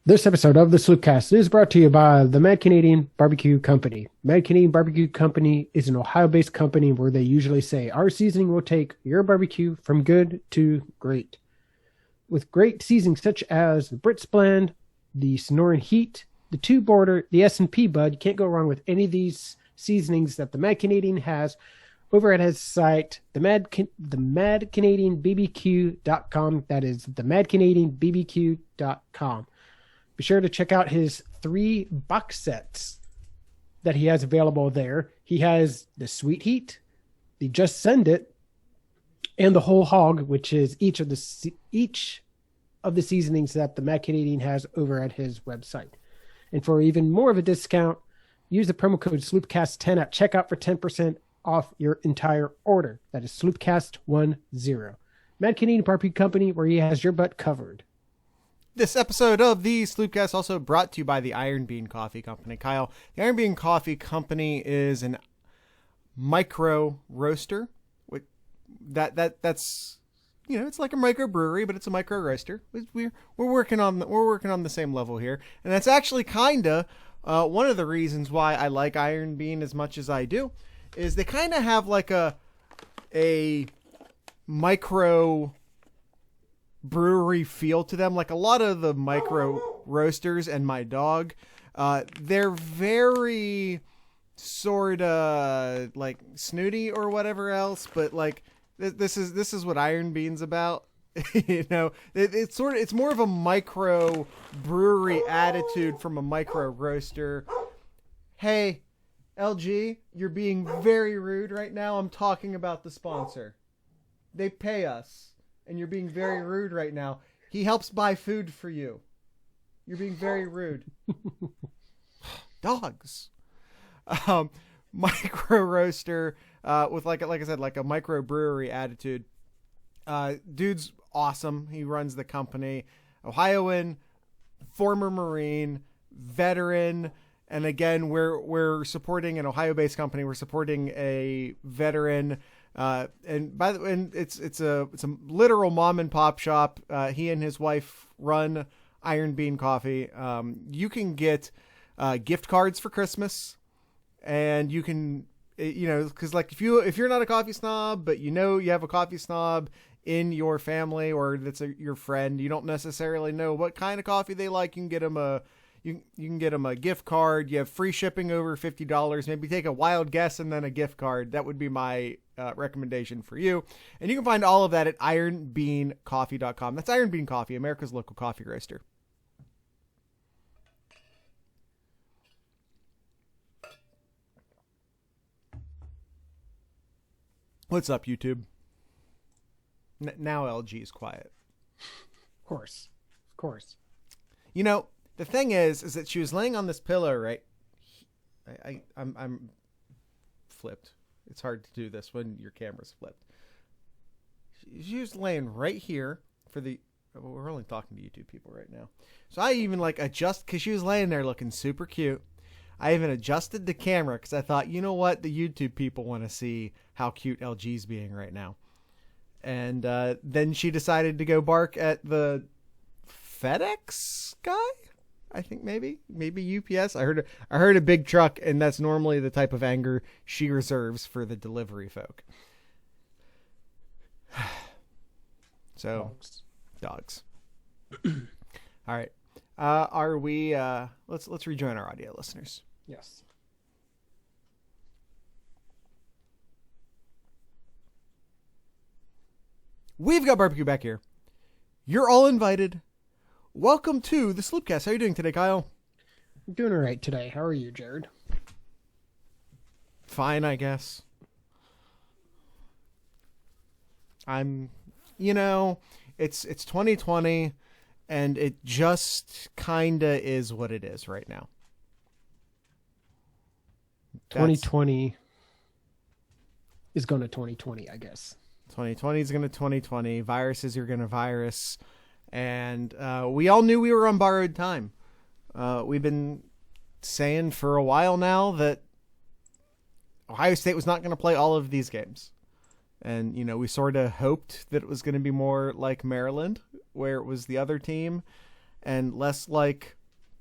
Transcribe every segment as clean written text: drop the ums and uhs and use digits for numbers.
This episode of the Sloopcast is brought to you by the Mad Canadian Barbecue Company. Mad Canadian Barbecue Company is an Ohio-based company where they usually say, our seasoning will take your barbecue from good to great. With great seasonings such as the Brits Blend, the Sonoran Heat, the Two Border, the S&P Bud, you can't go wrong with any of these seasonings that the Mad Canadian has over at his site, the Mad Canadian BBQ.com. That is the Mad Canadian BBQ.com. Be sure to check out his 3 box sets that he has available there. He has the Sweet Heat, the Just Send It, and the Whole Hog, which is each of the seasonings that the Mad Canadian has over at his website. And for even more of a discount, use the promo code SloopCast10 at checkout for 10% off your entire order. That is SloopCast10. Mad Canadian Barbecue Company, where he has your butt covered. This episode of the Sloopcast also brought to you by the Iron Bean Coffee Company. Kyle, the Iron Bean Coffee Company is an micro roaster. That's it's like a micro brewery, but it's a micro roaster. We're working on the same level here, and that's actually kinda one of the reasons why I like Iron Bean as much as I do, is they kind of have like a micro brewery feel to them. Like a lot of the micro roasters and my dog, they're very sort of like snooty or whatever else, but like this is what Iron Bean's about. It's more of a micro brewery attitude from a micro roaster. Hey, LG, you're being very rude right now. I'm talking about the sponsor. They pay us. And you're being very rude right now. He helps buy food for you. You're being very rude. Dogs. Micro roaster with like I said, like a micro brewery attitude. Dude's awesome. He runs the company. Ohioan, former Marine, veteran, and again, we're supporting an Ohio-based company. We're supporting a veteran. And by the way, it's a literal mom and pop shop. He and his wife run Iron Bean Coffee. You can get gift cards for Christmas, and you can because like if you're not a coffee snob, but you have a coffee snob in your family or that's your friend, you don't necessarily know what kind of coffee they like. You can get them you can get them a gift card. You have free shipping over $50. Maybe take a wild guess and then a gift card. That would be my recommendation for you. And you can find all of that at ironbeancoffee.com. That's Iron Bean Coffee, America's local coffee roaster. What's up, YouTube? Now LG is quiet. Of course. The thing is that she was laying on this pillow, right? I'm flipped. It's hard to do this when your camera's flipped. She was laying right here we're only talking to YouTube people right now. So I even adjust, because she was laying there looking super cute. I even adjusted the camera because I thought, you know what? The YouTube people want to see how cute LG's being right now. And then she decided to go bark at the FedEx guy. I think maybe UPS. I heard a big truck, and that's normally the type of anger she reserves for the delivery folk. So, dogs. All right. Are we? Let's rejoin our audio listeners. Yes. We've got barbecue back here. You're all invited. Welcome to the Sloopcast. How are you doing today, Kyle? I'm doing all right today. How are you, Jared? Fine, I guess. It's 2020, and it just kinda is what it is right now. 2020 is going to 2020, I guess. 2020 is going to 2020. Viruses are going to virus. And we all knew we were on borrowed time. We've been saying for a while now that Ohio State was not going to play all of these games. And, we sort of hoped that it was going to be more like Maryland, where it was the other team. and less like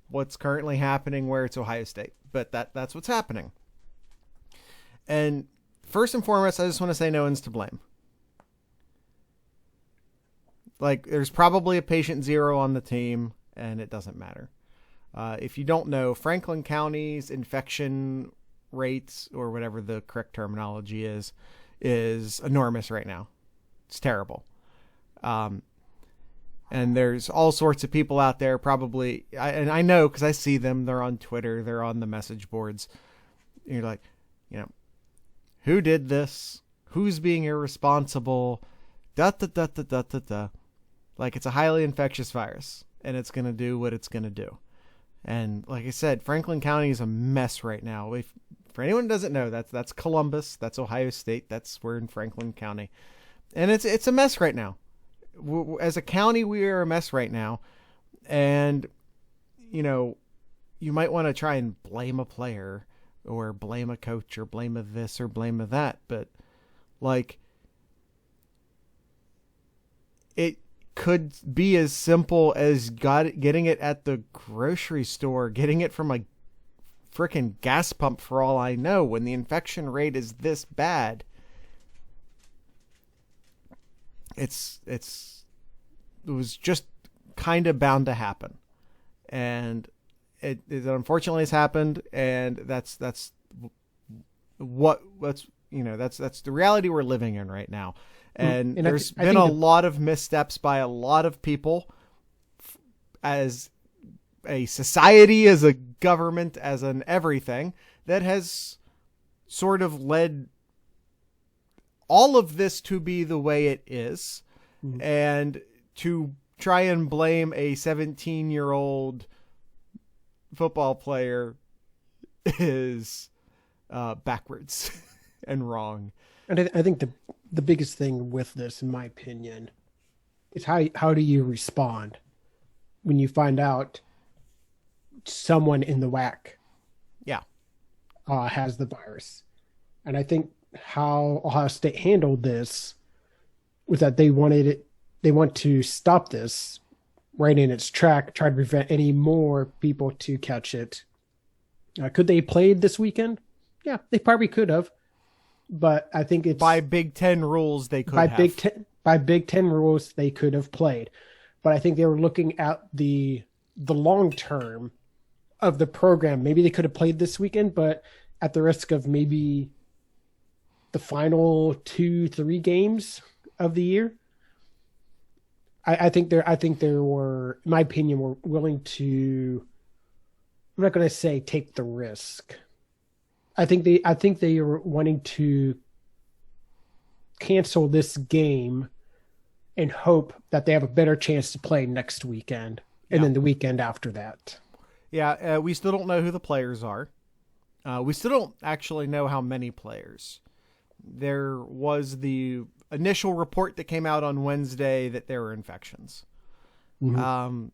what's currently happening where it's Ohio State. But that's what's happening. And first and foremost, I just want to say no one's to blame. Like, there's probably a patient zero on the team, and it doesn't matter. If you don't know, Franklin County's infection rates, or whatever the correct terminology is enormous right now. It's terrible. And there's all sorts of people out there probably, and I know because I see them, they're on Twitter, they're on the message boards. You're like, who did this? Who's being irresponsible? Da da da da da da da. Like, it's a highly infectious virus, and it's going to do what it's going to do. And like I said, Franklin County is a mess right now. For anyone who doesn't know, that's Columbus, that's Ohio State, we're in Franklin County. And it's a mess right now. As a county, we are a mess right now. And, you might want to try and blame a player or blame a coach or blame a this or blame a that. But, like, it could be as simple as getting it at the grocery store, getting it from a freaking gas pump for all I know, when the infection rate is this bad. It was just kind of bound to happen, and it unfortunately has happened, and that's the reality we're living in right now. And there's been a lot of missteps by a lot of people, as a society, as a government, as an everything, that has sort of led all of this to be the way it is. Mm-hmm. And to try and blame a 17-year-old football player is backwards and wrong. And I think the biggest thing with this, in my opinion, is how do you respond when you find out someone in the WAC has the virus. And I think how Ohio State handled this was that they want to stop this right in its track, try to prevent any more people to catch it. Could they play this weekend? Yeah, they probably could have. But I think it's by Big Ten rules they could have. By Big Ten rules they could have played. But I think they were looking at the long term of the program. Maybe they could have played this weekend, but at the risk of maybe the final 2-3 games of the year. I think there were, in my opinion, were willing to, I'm not going to say take the risk. I think they are wanting to cancel this game and hope that they have a better chance to play next weekend and then the weekend after that. Yeah, we still don't know who the players are. We still don't actually know how many players. There was the initial report that came out on Wednesday that there were infections. Mm-hmm.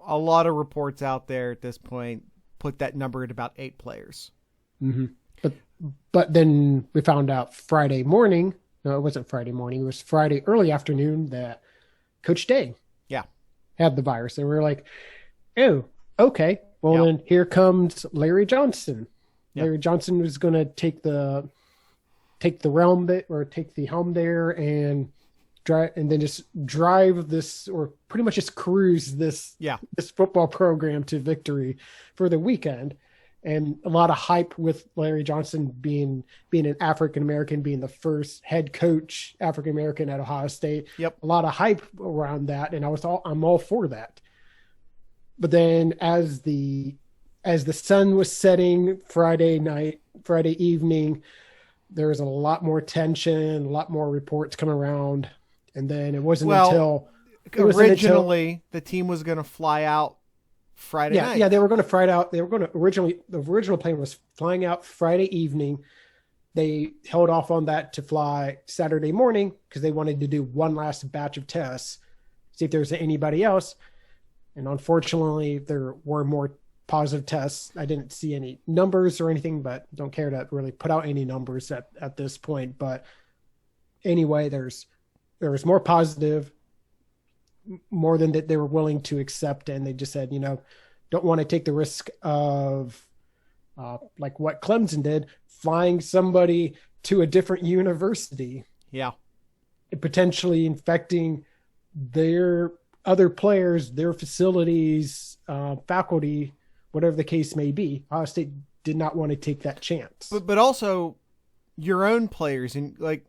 A lot of reports out there at this point put that number at about 8 players. Mm-hmm. But then we found out Friday morning. No, it wasn't Friday morning. It was Friday early afternoon that Coach Day had the virus. And we were like, oh, okay. Well, then here comes Larry Johnson. Yep. Larry Johnson was going to take the realm bit, or take the helm there and drive, and then just drive this, or pretty much just cruise this football program to victory for the weekend. And a lot of hype with Larry Johnson being an African-American, being the first head coach African-American at Ohio State. Yep. A lot of hype around that. And I'm all for that. But then as the sun was setting Friday evening, there was a lot more tension, a lot more reports coming around. And then it wasn't until the team was going to fly out Friday night. Yeah, they were going to fly out. They were going to the original plan was flying out Friday evening. They held off on that to fly Saturday morning because they wanted to do one last batch of tests, see if there was anybody else. And unfortunately, there were more positive tests. I didn't see any numbers or anything, but don't care to really put out any numbers at this point. But anyway, there was more positive. more than that they were willing to accept. And they just said, don't want to take the risk of like what Clemson did, flying somebody to a different university. Yeah. Potentially infecting their other players, their facilities, faculty, whatever the case may be. Ohio State did not want to take that chance. But also your own players, and like,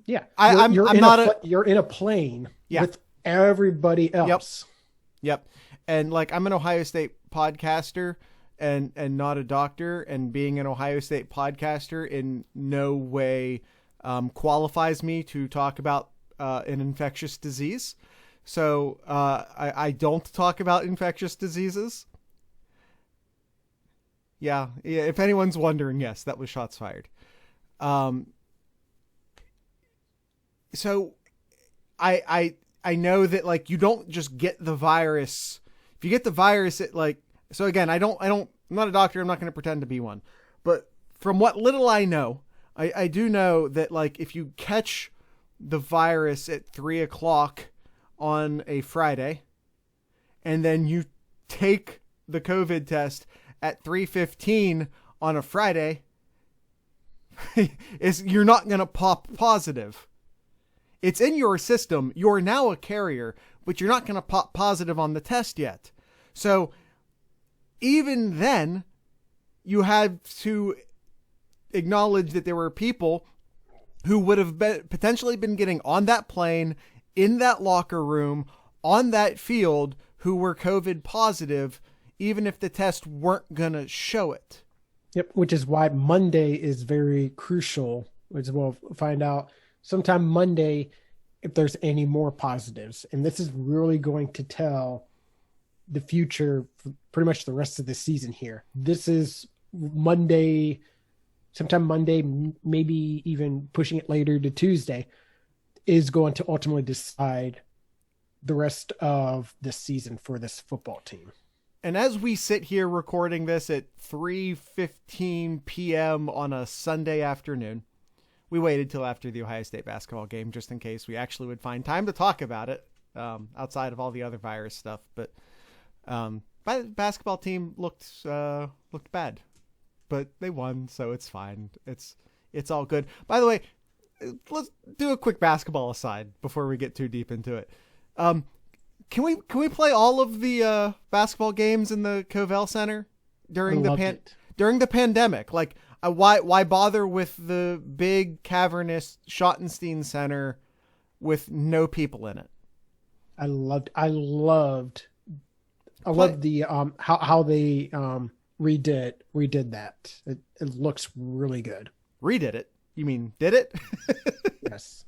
yeah, you're in a plane yeah. with everybody else. Yep. And like, I'm an Ohio State podcaster and not a doctor, and being an Ohio State podcaster in no way qualifies me to talk about an infectious disease. So I don't talk about infectious diseases. Yeah. If anyone's wondering, yes, that was shots fired. So I know that like you don't just get the virus. If you get the virus, it like, so again, I'm not a doctor. I'm not going to pretend to be one, but from what little I know, I do know that like if you catch the virus at 3:00 on a Friday, and then you take the COVID test at 3:15 on a Friday, you're not going to pop positive. It's in your system. You're now a carrier, but you're not going to pop positive on the test yet. So even then, you had to acknowledge that there were people who would have potentially been getting on that plane, in that locker room, on that field, who were COVID positive, even if the test weren't going to show it. Yep, which is why Monday is very crucial, which we'll find out sometime Monday if there's any more positives. And this is really going to tell the future for pretty much the rest of the season here. This is Monday, sometime Monday, maybe even pushing it later to Tuesday, is going to ultimately decide the rest of this season for this football team. And as we sit here recording this at 3:15 p.m. on a Sunday afternoon, we waited till after the Ohio State basketball game just in case we actually would find time to talk about it, outside of all the other virus stuff. But the basketball team looked bad, but they won, so it's fine. It's all good. By the way, let's do a quick basketball aside before we get too deep into it. Can we play all of the basketball games in the Covell Center during the pandemic? Like, why bother with the big cavernous Schottenstein Center with no people in it? I loved the how they redid that. It looks really good. Redid it? You mean did it? Yes.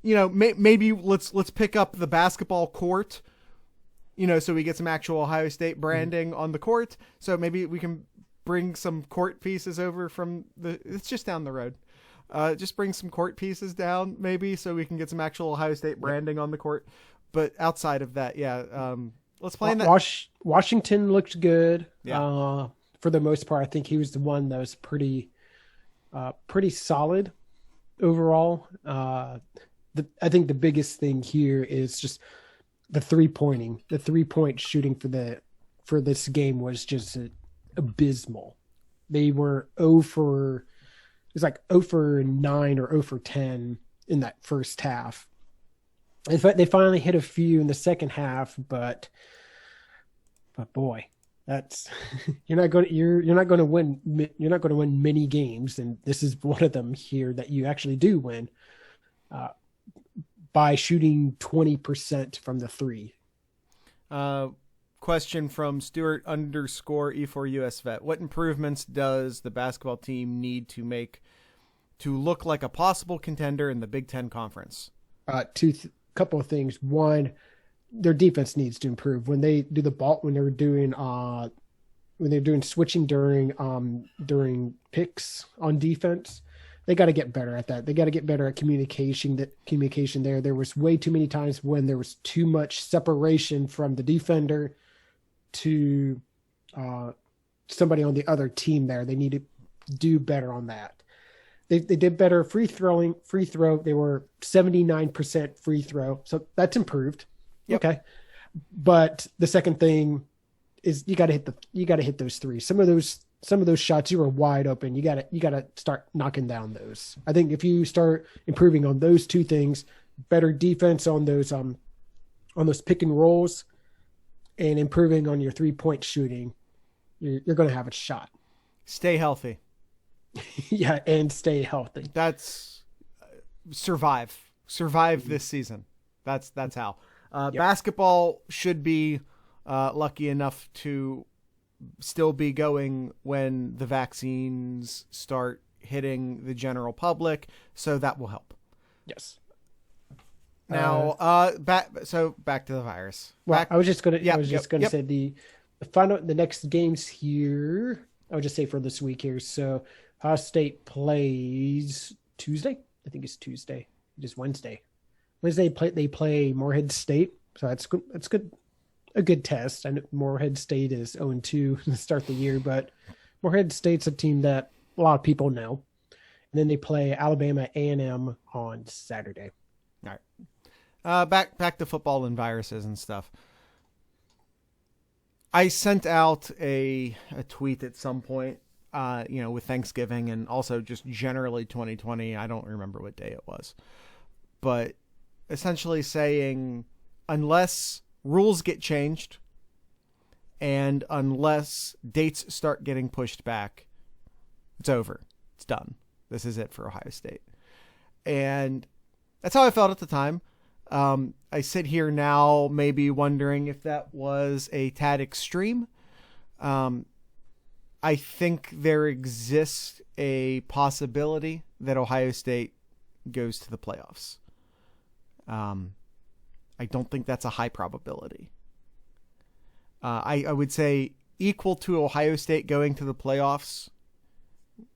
Maybe let's pick up the basketball court, so we get some actual Ohio State branding on the court. So maybe we can bring some court pieces over it's just down the road. Just bring some court pieces down maybe so we can get some actual Ohio State branding on the court. But outside of that, let's play in that. Washington looked good. Yeah. For the most part, I think he was the one that was pretty solid overall. I think the biggest thing here is just the 3-pointing. The 3-point shooting for this game was just abysmal. They were 0 for 9 or 0 for 10 in that first half. In fact, they finally hit a few in the second half, but boy, that's you're not going to win many games, and this is one of them here that you actually do win. By shooting 20% from the 3. Question from Stuart _E4USVet. What improvements does the basketball team need to make to look like a possible contender in the Big Ten Conference? Couple of things. One, their defense needs to improve. When they do the ball, when they're doing switching during picks on defense, they got to get better at that. They got to get better at communication there. There was way too many times when there was too much separation from the defender to somebody on the other team there. They need to do better on that. They did better free throw. They were 79% free throw. So that's improved. Yep. Okay. But the second thing is you got to hit those threes. Some of those shots you were wide open. You got to start knocking down those. I think if you start improving on those two things, better defense on those pick and rolls, and improving on your 3-point shooting, you're going to have a shot. Stay healthy. Yeah, and stay healthy. That's survive this season. That's how. Yep. Basketball should be lucky enough to still be going when the vaccines start hitting the general public, so that will help. Yes. Now, back to the virus. Well, I was just gonna say the next games here. I would just say for this week here. So Ohio State plays Tuesday. I think it's Tuesday. It is Wednesday. They play Morehead State. So that's good. That's good. A good test. I know Morehead State is 0-2 to start the year, but Morehead State's a team that a lot of people know. And then they play Alabama A&M on Saturday. All right. Back to football and viruses and stuff. I sent out a tweet at some point, with Thanksgiving and also just generally 2020. I don't remember what day it was, but essentially saying unless rules get changed and unless dates start getting pushed back, it's over. It's done. This is it for Ohio State. And that's how I felt at the time. I sit here now maybe wondering if that was a tad extreme. I think there exists a possibility that Ohio State goes to the playoffs. I don't think that's a high probability. I would say equal to Ohio State going to the playoffs.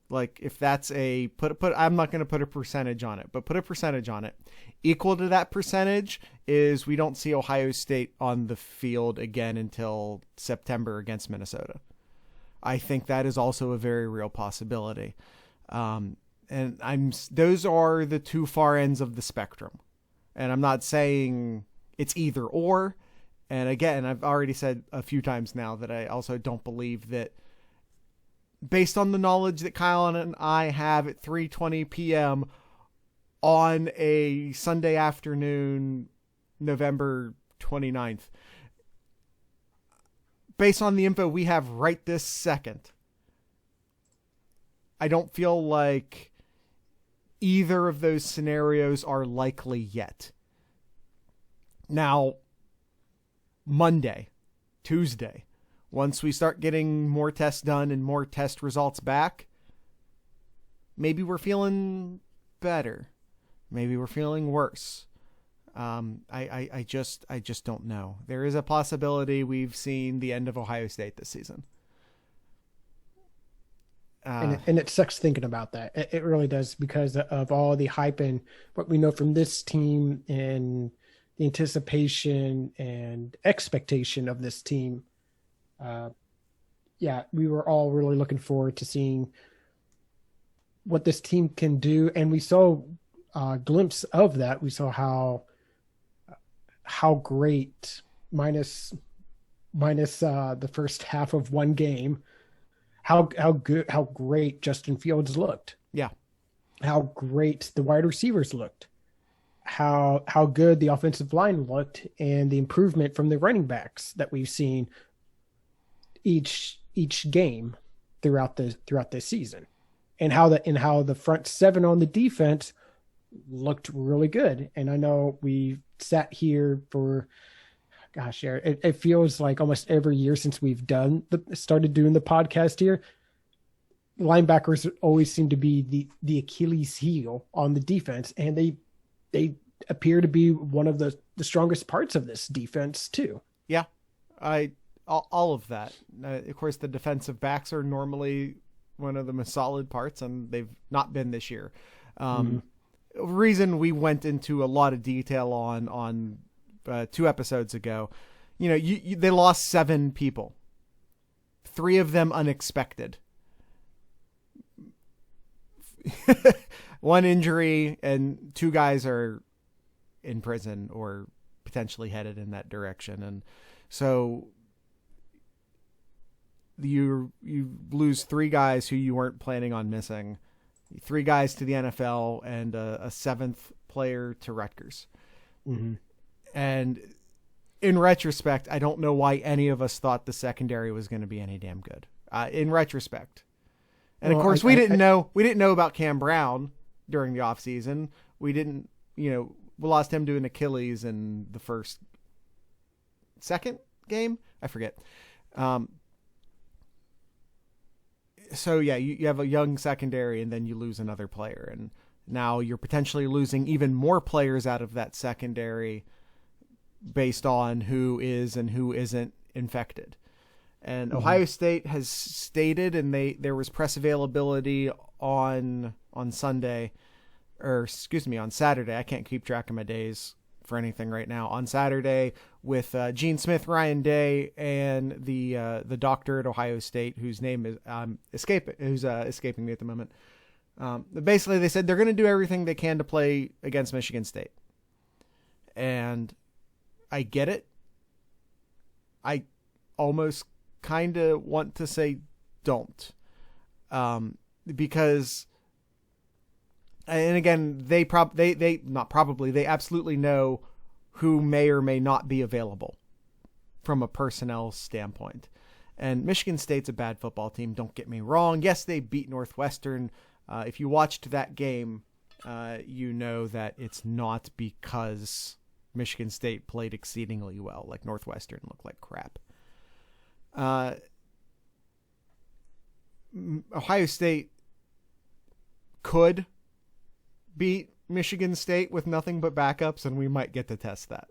Like if that's a put I'm not going to put a percentage on it, but put a percentage on it. Equal to that percentage is we don't see Ohio State on the field again until September against Minnesota. I think that is also a very real possibility. And those are the two far ends of the spectrum. And I'm not saying it's either or. And again, I've already said a few times now that I also don't believe that, based on the knowledge that Kyle and I have at 3:20 p.m. on a Sunday afternoon, November 29th, based on the info we have right this second, I don't feel like either of those scenarios are likely yet. Now, Monday, Tuesday, once we start getting more tests done and more test results back, maybe we're feeling better. Maybe we're feeling worse. I just don't know. There is a possibility we've seen the end of Ohio State this season. And it sucks thinking about that. It really does, because of all the hype and what we know from this team and the anticipation and expectation of this team. We were all really looking forward to seeing what this team can do. And we saw a glimpse of that. We saw how great, minus the first half of one game, how great Justin Fields looked. Yeah. How great the wide receivers looked. How good the offensive line looked, and the improvement from the running backs that we've seen each game throughout the season, and how the front seven on the defense looked really good. And I know we sat here for, it feels like almost every year since we've started doing the podcast here. Linebackers always seem to be the Achilles heel on the defense, and they appear to be one of the strongest parts of this defense too. Yeah, all of that. Of course, the defensive backs are normally one of the most solid parts, and they've not been this year. Reason we went into a lot of detail on 2 episodes ago. They lost 7 people, 3 of them unexpected. one injury, and 2 guys are in prison or potentially headed in that direction. And so you lose 3 guys who you weren't planning on missing, 3 guys to the NFL, and a 7th player to Rutgers. Mm-hmm. And in retrospect, I don't know why any of us thought the secondary was going to be any damn good. In retrospect. And of course, we didn't know about Cam Brown during the offseason. We didn't, we lost him to an Achilles in the second game. I forget. So yeah, you have a young secondary, and then you lose another player, and now you're potentially losing even more players out of that secondary based on who is and who isn't infected. And Ohio State has stated, and there was press availability on Sunday, on Saturday. I can't keep track of my days for anything right now. On Saturday, with Gene Smith, Ryan Day, and the doctor at Ohio State, whose name is escaping me at the moment. Basically, they said they're going to do everything they can to play against Michigan State, and I get it. I almost kind of want to say don't, because, and again, they absolutely know who may or may not be available from a personnel standpoint. And Michigan State's a bad football team, don't get me wrong. Yes, they beat Northwestern. If you watched that game, you know that it's not because Michigan State played exceedingly well. Like, Northwestern looked like crap. Ohio State could beat Michigan State with nothing but backups, and we might get to test that.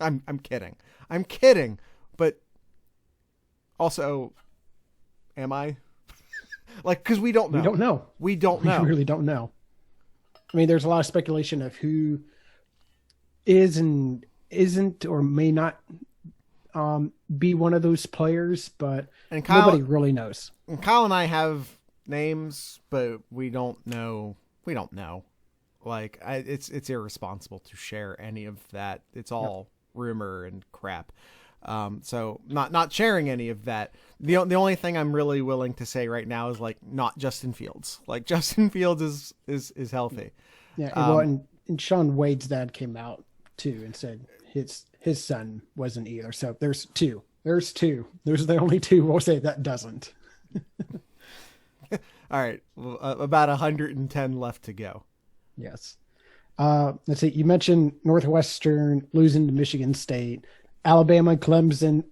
I'm kidding. But also, am I? Like, because we don't know. We don't know. We really don't know. I mean, there's a lot of speculation of who is and isn't or may not be one of those players, but nobody really knows. And Kyle and I have names, but we don't know. We don't know. Like, it's irresponsible to share any of that. It's all rumor and crap. So not sharing any of that. The only thing I'm really willing to say right now is, like, not Justin Fields. Like, Justin Fields is healthy. Yeah. Well, and Sean Wade's dad came out too and said his son wasn't either. So there's two. Those are the only 2 we'll say that doesn't. All right. Well, about 110 left to go. Yes. Let's see. You mentioned Northwestern losing to Michigan State, Alabama, Clemson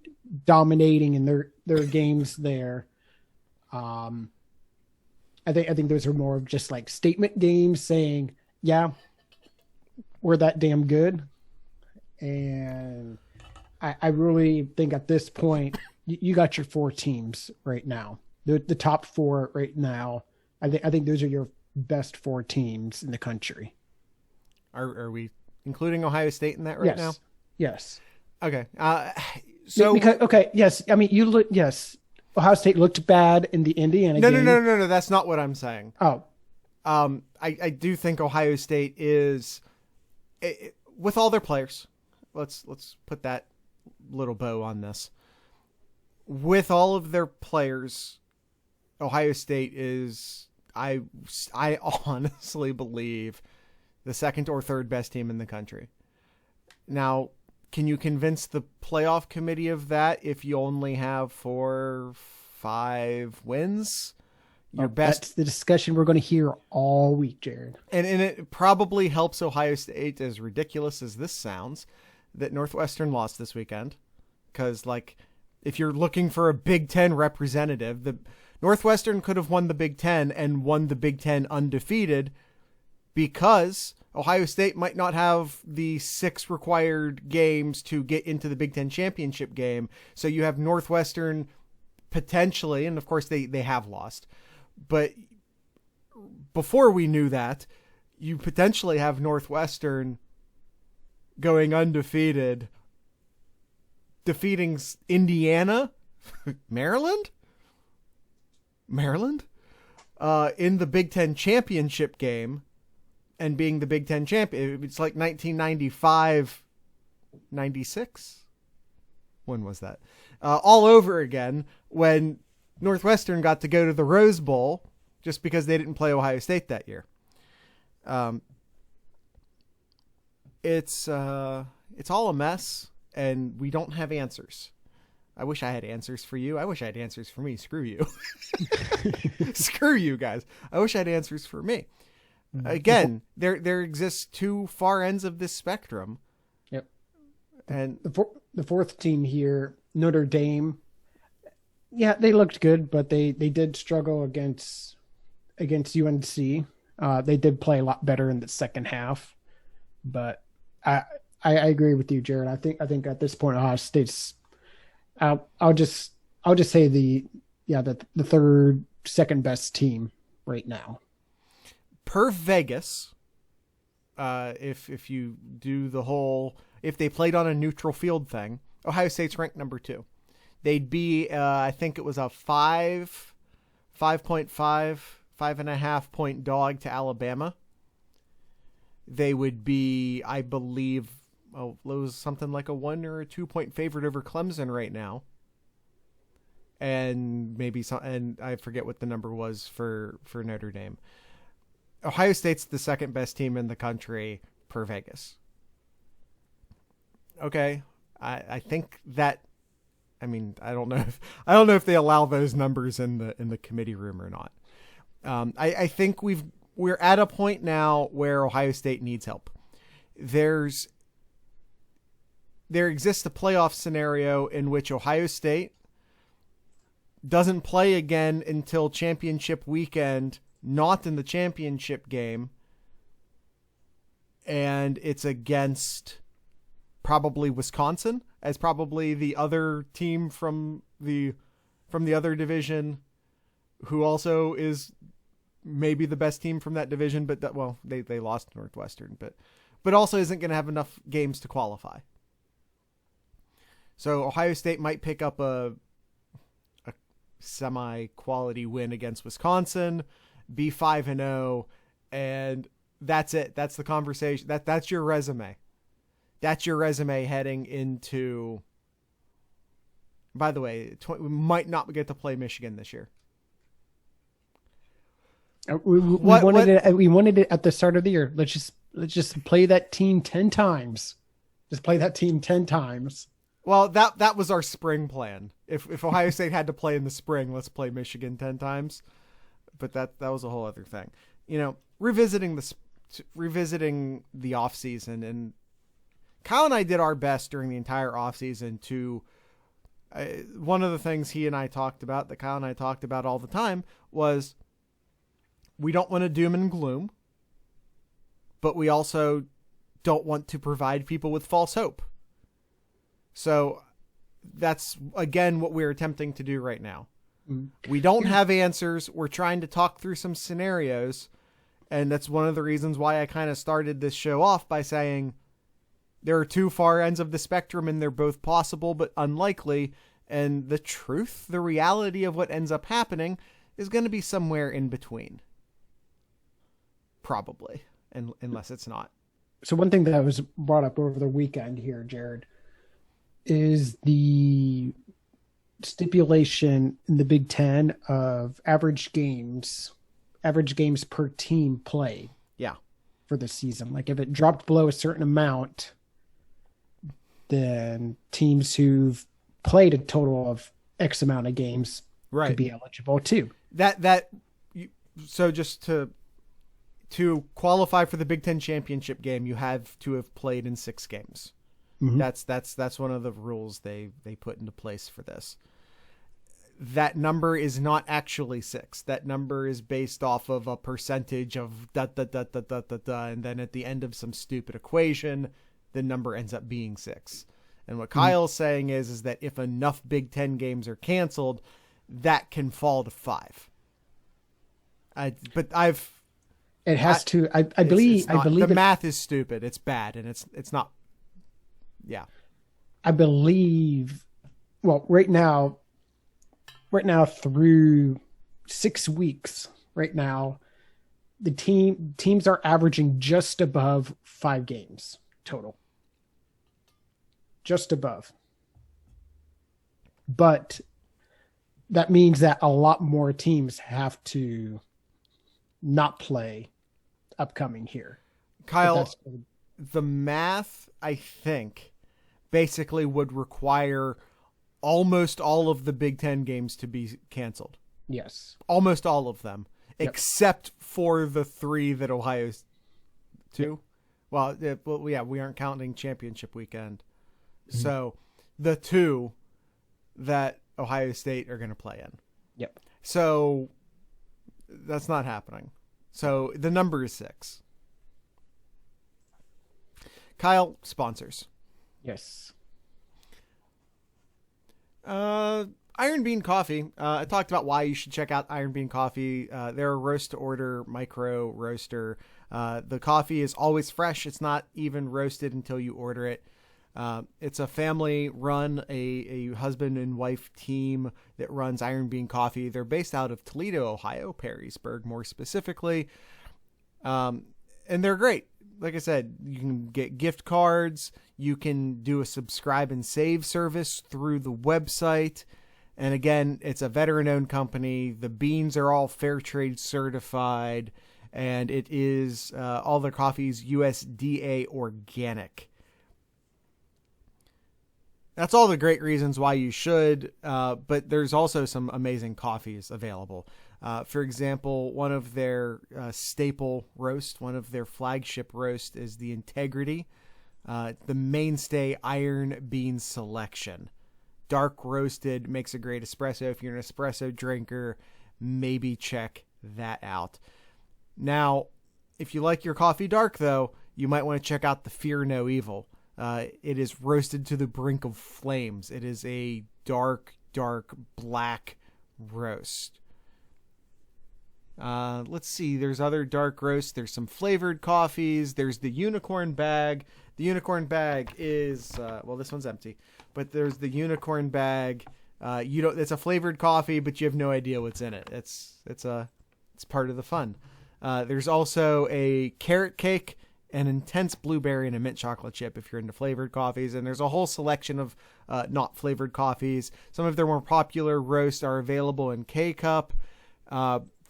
dominating in their games there. I think those are more of just like statement games saying, yeah, we're that damn good. And I really think at this point, you got your 4 teams right now. The top 4 right now. I think those are your best 4 teams in the country. Are we including Ohio State in that right now? Yes. Okay. Yes. I mean, yes. Ohio State looked bad in the Indiana game. No. That's not what I'm saying. Oh. I do think Ohio State is, with all their players. Let's put that little bow on this. With all of their players, Ohio State is, I honestly believe, the 2nd or 3rd best team in the country. Now, can you convince the playoff committee of that if you only have 4 or 5 wins? Your best. That's the discussion we're going to hear all week, Jared. And it probably helps Ohio State, as ridiculous as this sounds, that Northwestern lost this weekend. Because, like, if you're looking for a Big Ten representative, the Northwestern could have won the Big Ten and won the Big Ten undefeated, because Ohio State might not have the 6 required games to get into the Big Ten championship game. So you have Northwestern potentially, and of course they have lost, but before we knew that, you potentially have Northwestern going undefeated, defeating Indiana, Maryland, in the Big Ten championship game and being the Big Ten champion. It's like 1995, 96. When was that? All over again when Northwestern got to go to the Rose Bowl just because they didn't play Ohio State that year. It's all a mess, and we don't have answers. I wish I had answers for you. I wish I had answers for me. Screw you. Screw you guys. I wish I had answers for me. Again, there exists two far ends of this spectrum. Yep. And the fourth team here, Notre Dame. Yeah, they looked good, but they did struggle against UNC. They did play a lot better in the second half, but I agree with you, Jared. I think at this point Ohio State's. I'll just say the third second best team right now. Per Vegas, if you do the whole, if they played on a neutral field thing, Ohio State's ranked number 2. They'd be, I think it was a 5.5 point dog to Alabama. They would be, I believe, it was something like a 1 or a 2 point favorite over Clemson right now. And maybe some, and I forget what the number was for Notre Dame. Ohio State's the second best team in the country per Vegas. Okay. I think that, I mean, I don't know if they allow those numbers in the committee room or not. I think we're at a point now where Ohio State needs help. There exists a playoff scenario in which Ohio State doesn't play again until championship weekend, not in the championship game, and it's against probably Wisconsin as probably the other team from the other division, who also is maybe the best team from that division, but they lost Northwestern, but also isn't going to have enough games to qualify. So Ohio State might pick up a semi-quality win against Wisconsin, be 5-0, and that's it. That's the conversation. That's your resume. That's your resume heading into. By the way, we might not get to play Michigan this year. We wanted it at the start of the year. Let's just play that team 10 times. Just play that team 10 times. Well, that was our spring plan. If Ohio State had to play in the spring, let's play Michigan 10 times. But that was a whole other thing. You know, revisiting the offseason, and Kyle and I did our best during the entire offseason to one of the things he and I talked about, that Kyle and I talked about all the time, was we don't want to doom and gloom, but we also don't want to provide people with false hope. So that's, again, what we're attempting to do right now. We don't have answers. We're trying to talk through some scenarios. And that's one of the reasons why I kind of started this show off by saying there are two far ends of the spectrum and they're both possible but unlikely. And the truth, the reality of what ends up happening is going to be somewhere in between. Probably. Unless it's not. So one thing that was brought up over the weekend here, Jared, is the stipulation in the Big Ten of average games per team played. Yeah. For the season. Like if it dropped below a certain amount, then teams who've played a total of X amount of games could be eligible too. So just to qualify for the Big Ten championship game, you have to have played in 6 games. Mm-hmm. That's one of the rules they put into place for this. That number is not actually 6. That number is based off of a percentage of da da da da da da da, and then at the end of some stupid equation, the number ends up being 6. And what Kyle's saying is that if enough Big Ten games are canceled, that can fall to 5. I believe the math is stupid. It's bad, and it's not. Yeah. I believe, well, right now through 6 weeks, right now, the teams are averaging just above 5 games total. Just above. But that means that a lot more teams have to not play upcoming here. Kyle, the math, I think, basically would require almost all of the Big Ten games to be canceled. Yes. Almost all of them, Yep. except for the 3 that Ohio's 2. Yep. Well, yeah, we aren't counting championship weekend. Mm-hmm. So the 2 that Ohio State are going to play in. Yep. So that's not happening. So the number is 6. Kyle, sponsors. Yes. Iron Bean Coffee. I talked about why you should check out Iron Bean Coffee. They're a roast to order micro roaster. The coffee is always fresh. It's not even roasted until you order it. It's a family run, a husband and wife team that runs Iron Bean Coffee. They're based out of Toledo, Ohio, Perrysburg more specifically. And they're great. Like I said, you can get gift cards. You can do a subscribe and save service through the website. And again, it's a veteran-owned company. The beans are all fair trade certified. And it is all their coffees USDA organic. That's all the great reasons why you should, but there's also some amazing coffees available. For example, one of their staple roast, one of their flagship roast is the Integrity, the mainstay Iron Bean selection. Dark roasted, makes a great espresso. If you're an espresso drinker, maybe check that out. Now, if you like your coffee dark, though, you might want to check out the Fear No Evil. It is roasted to the brink of flames. It is a dark, dark black roast. Let's see. There's other dark roasts. There's some flavored coffees. There's the unicorn bag. The unicorn bag is, this one's empty, but there's the unicorn bag. It's a flavored coffee, but you have no idea what's in it. It's part of the fun. There's also a carrot cake, an intense blueberry, and a mint chocolate chip if you're into flavored coffees. And there's a whole selection of not flavored coffees. Some of their more popular roasts are available in K-Cup.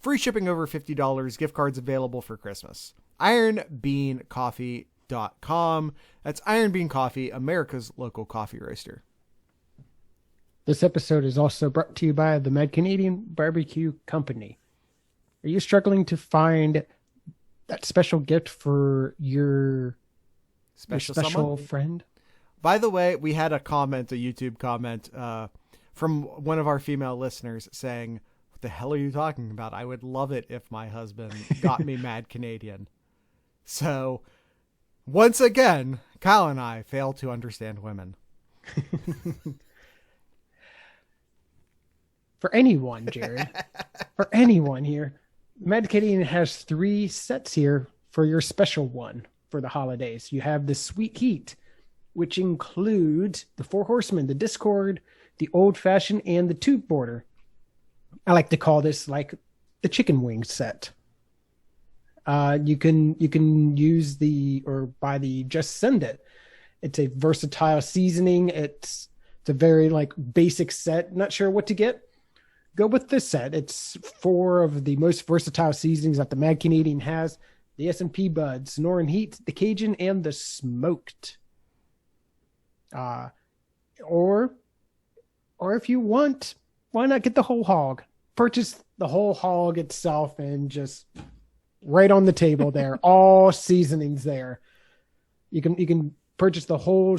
Free shipping over $50. Gift cards available for Christmas. IronBeanCoffee.com. That's Iron Bean Coffee, America's local coffee roaster. This episode is also brought to you by the Mad Canadian Barbecue Company. Are you struggling to find that special gift for your special friend? By the way, we had a YouTube comment from one of our female listeners saying, "What the hell are you talking about? I would love it if my husband got me Mad Canadian." So, once again, Kyle and I fail to understand women. For anyone, Jared, for anyone here, Mad Canadian has 3 sets here for your special one for the holidays. You have the Sweet Heat, which includes the 4 Horsemen, the Discord, the Old Fashioned, and the Tube Border. I like to call this like the chicken wing set. You can use buy the Just Send It. It's a versatile seasoning. It's a very basic set. Not sure what to get. Go with this set. It's 4 of the most versatile seasonings that the Mad Canadian has: the S&P Buds, Northern Heat, the Cajun, and the Smoked. Or if you want, why not get the whole hog? Purchase the whole hog itself and just right on the table there, all seasonings there. You can purchase the whole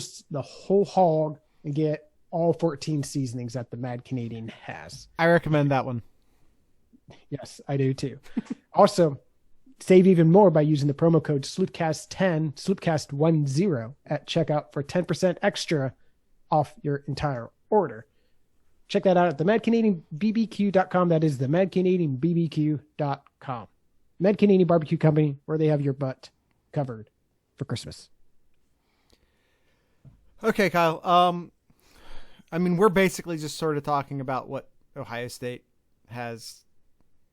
hog and get all 14 seasonings that the Mad Canadian has. I recommend that one. Yes, I do too. Also, save even more by using the promo code SloopCast10, SloopCast10 at checkout for 10% extra off your entire order. Check that out at themadcanadianbbq.com. That is themadcanadianbbq.com. Mad Canadian Barbecue Company, where they have your butt covered for Christmas. Okay, Kyle. We're basically just sort of talking about what Ohio State has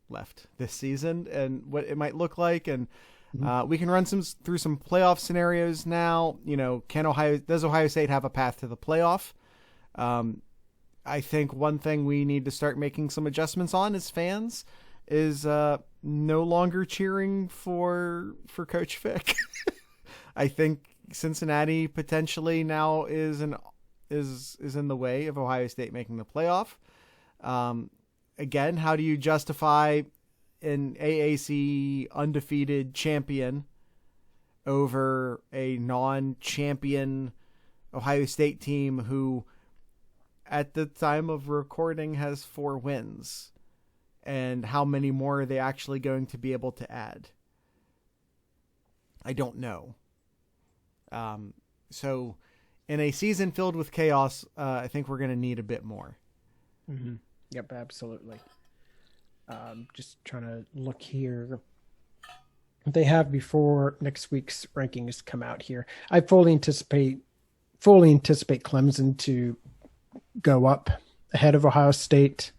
left this season and what it might look like. And we can run through some playoff scenarios now. Does Ohio State have a path to the playoff? I think one thing we need to start making some adjustments on as fans is no longer cheering for Coach Vic. I think Cincinnati potentially now is in the way of Ohio State making the playoff. Again, how do you justify an AAC undefeated champion over a non-champion Ohio State team who at the time of recording has 4 wins? And how many more are they actually going to be able to add? I don't know. So in a season filled with chaos, I think we're going to need a bit more. Mm-hmm. Yep, absolutely. Just trying to look here. They have before next week's rankings come out here. I fully anticipate Clemson to go up ahead of Ohio State,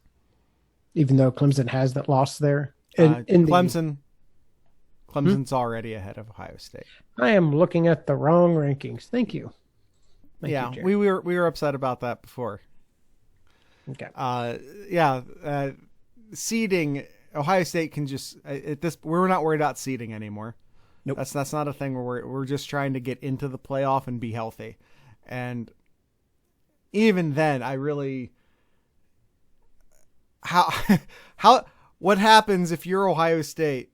even though Clemson has that loss there. Clemson's already ahead of Ohio State. I am looking at the wrong rankings. Thank you. Thank you, we were upset about that before. Okay. Seeding, Ohio State can just we're not worried about seeding anymore. Nope. That's not a thing where we're just trying to get into the playoff and be healthy. And even then, I really what happens if you're Ohio State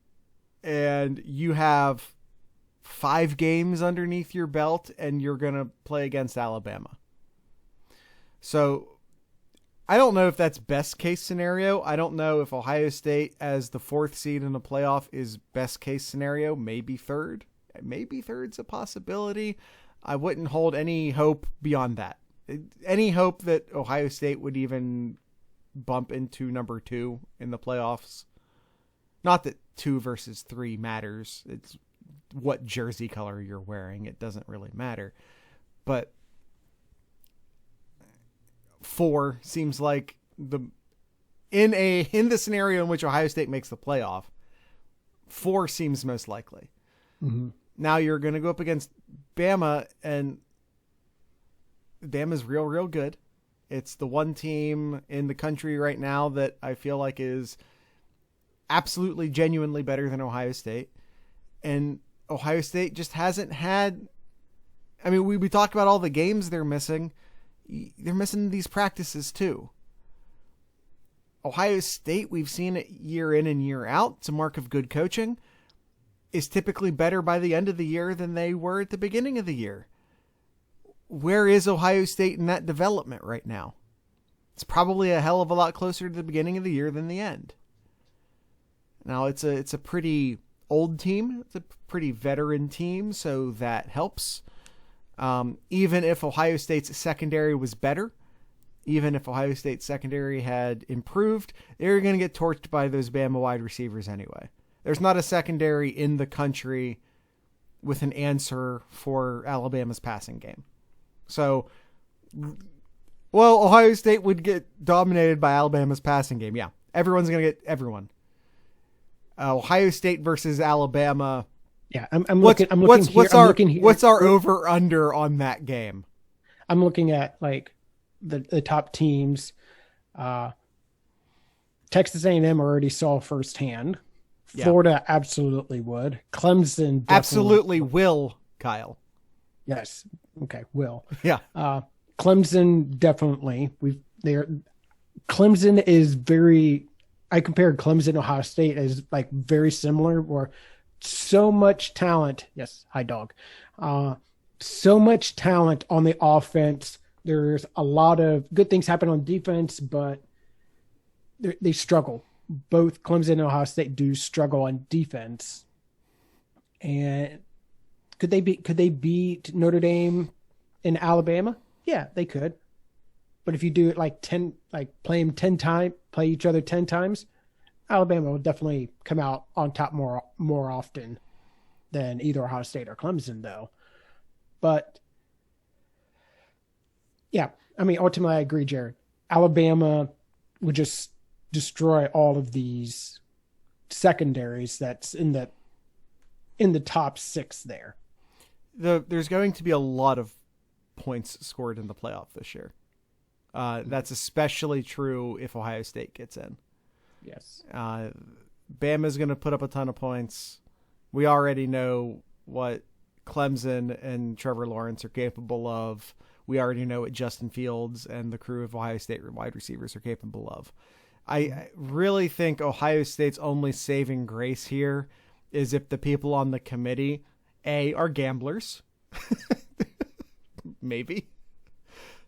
and you have 5 games underneath your belt and you're going to play against Alabama? So I don't know if that's best case scenario. I don't know if Ohio State as the 4th seed in the playoff is best case scenario. Maybe 3rd. Maybe 3rd's a possibility. I wouldn't hold any hope beyond that. Any hope that Ohio State would even bump into number 2 in the playoffs. Not that 2 versus 3 matters. It's what jersey color you're wearing. It doesn't really matter. But 4 seems like in the scenario in which Ohio State makes the playoff, 4 seems most likely. Mm-hmm. Now you're going to go up against Bama, and Bama's real good. It's the one team in the country right now that I feel like is absolutely genuinely better than Ohio State. And Ohio State just hasn't had, I mean, we talked about all the games they're missing. They're missing these practices too. Ohio State, we've seen it year in and year out. It's a mark of good coaching. Is typically better by the end of the year than they were at the beginning of the year. Where is Ohio State in that development right now? It's probably a hell of a lot closer to the beginning of the year than the end. Now it's a pretty old team. It's a pretty veteran team, so that helps. Even if Ohio State's secondary was better, even if Ohio State's secondary had improved, they're going to get torched by those Bama wide receivers anyway. There's not a secondary in the country with an answer for Alabama's passing game. So, Ohio State would get dominated by Alabama's passing game. Yeah, everyone's going to get everyone. Ohio State versus Alabama. Yeah, I'm looking here. What's our over under on that game? I'm looking at like the top teams. Texas A&M already saw firsthand. Yeah. Florida absolutely would. Clemson absolutely will, Kyle. Yes. Okay, will. Yeah. Clemson definitely. Clemson is very. I compared Clemson and Ohio State as like very similar, where so much talent. Yes, hi dog. So much talent on the offense. There's a lot of good things happen on defense, but they struggle. Both Clemson and Ohio State do struggle on defense. And could they beat Notre Dame in Alabama? Yeah, they could. But if you do it play each other 10 times, Alabama will definitely come out on top more often than either Ohio State or Clemson, though. But yeah, I mean, ultimately, I agree, Jared. Alabama would just destroy all of these secondaries that's in the top 6 there. There's going to be a lot of points scored in the playoff this year. That's especially true if Ohio State gets in. Yes. Bama's going to put up a ton of points. We already know what Clemson and Trevor Lawrence are capable of. We already know what Justin Fields and the crew of Ohio State wide receivers are capable of. I really think Ohio State's only saving grace here is if the people on the committee, are gamblers, maybe,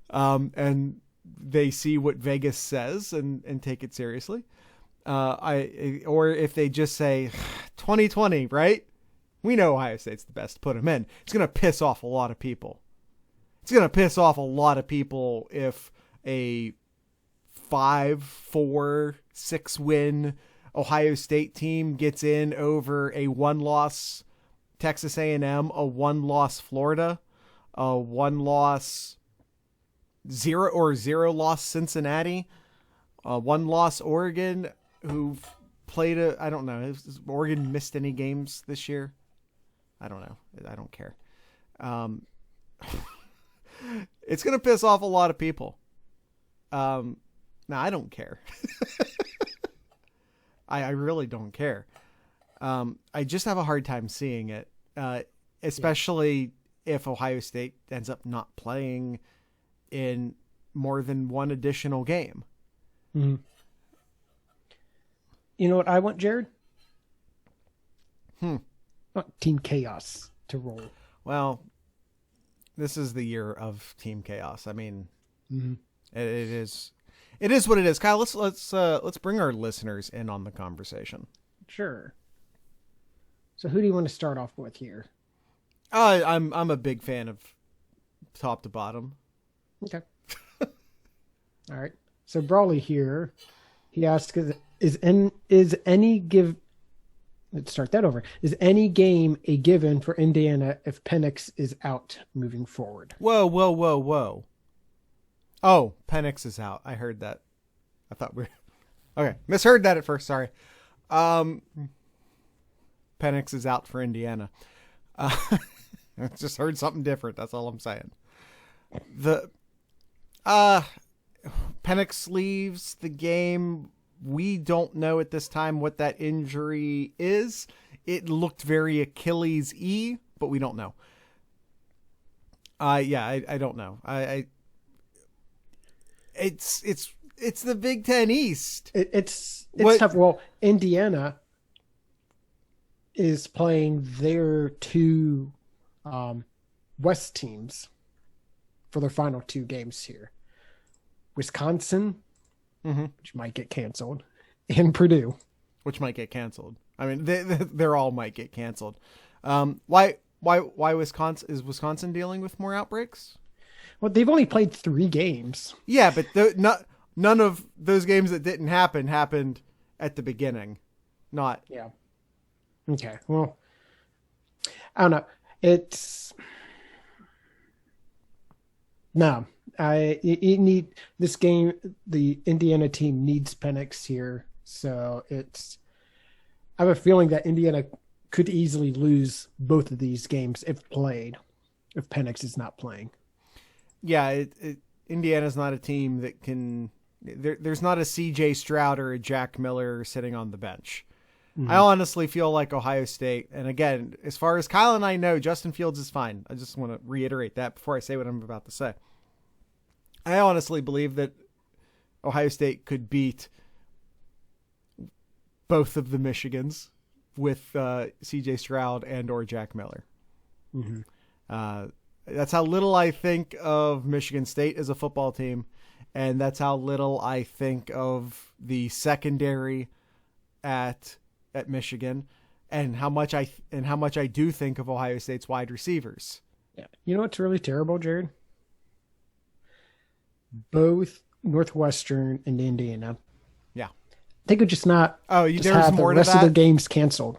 and they see what Vegas says and take it seriously. Or if they just say 2020, right? We know Ohio State's the best. Put them in. It's going to piss off a lot of people. It's going to piss off a lot of people if a 5-4-6 win Ohio State team gets in over a 1-loss Texas A&M, a 1-loss Florida, a 1-loss 0-loss Cincinnati, a 1-loss Oregon, who played I don't know. Has Oregon missed any games this year? I don't know. I don't care. It's going to piss off a lot of people. No, I don't care. I really don't care. I just have a hard time seeing it, especially if Ohio State ends up not playing in more than one additional game. Mm-hmm. You know what I want, Jared? I want Team Chaos to roll. Well, this is the year of Team Chaos. I mean, it is what it is. Kyle, let's bring our listeners in on the conversation. Sure. So who do you want to start off with here? I'm a big fan of top to bottom. Okay. All right. So Brawley here, he asks, is any game a given for Indiana if Penix is out moving forward? Whoa. Oh, Penix is out. I heard that. I thought we were... Okay, misheard that at first. Sorry. Penix is out for Indiana. I just heard something different. That's all I'm saying. Penix leaves the game. We don't know at this time what that injury is. It looked very Achilles-y, but we don't know. I don't know. It's the Big Ten East. It's tough. Well, Indiana is playing their 2 West teams for their final 2 games here. Wisconsin, which might get canceled, and Purdue, which might get canceled. I mean, they're all might get canceled. Why Wisconsin? Is Wisconsin dealing with more outbreaks? Well, they've only played 3 games. Yeah, but none of those games that didn't happen happened at the beginning. Not. Yeah. Okay. Well, I don't know. It's no. You need this game. The Indiana team needs Penix here, so it's. I have a feeling that Indiana could easily lose both of these games if played, if Penix is not playing. Yeah, Indiana's not a team that can. There's not a C.J. Stroud or a Jack Miller sitting on the bench. Mm-hmm. I honestly feel like Ohio State, and again, as far as Kyle and I know, Justin Fields is fine. I just want to reiterate that before I say what I'm about to say. I honestly believe that Ohio State could beat both of the Michigans with C.J. Stroud and or Jack Miller. Mm-hmm. That's how little I think of Michigan State as a football team, and that's how little I think of the secondary at Michigan, and how much I do think of Ohio State's wide receivers. Yeah, you know what's really terrible, Jared? Both Northwestern and Indiana. Yeah, they could just not. There's have more the rest to that? of their games canceled,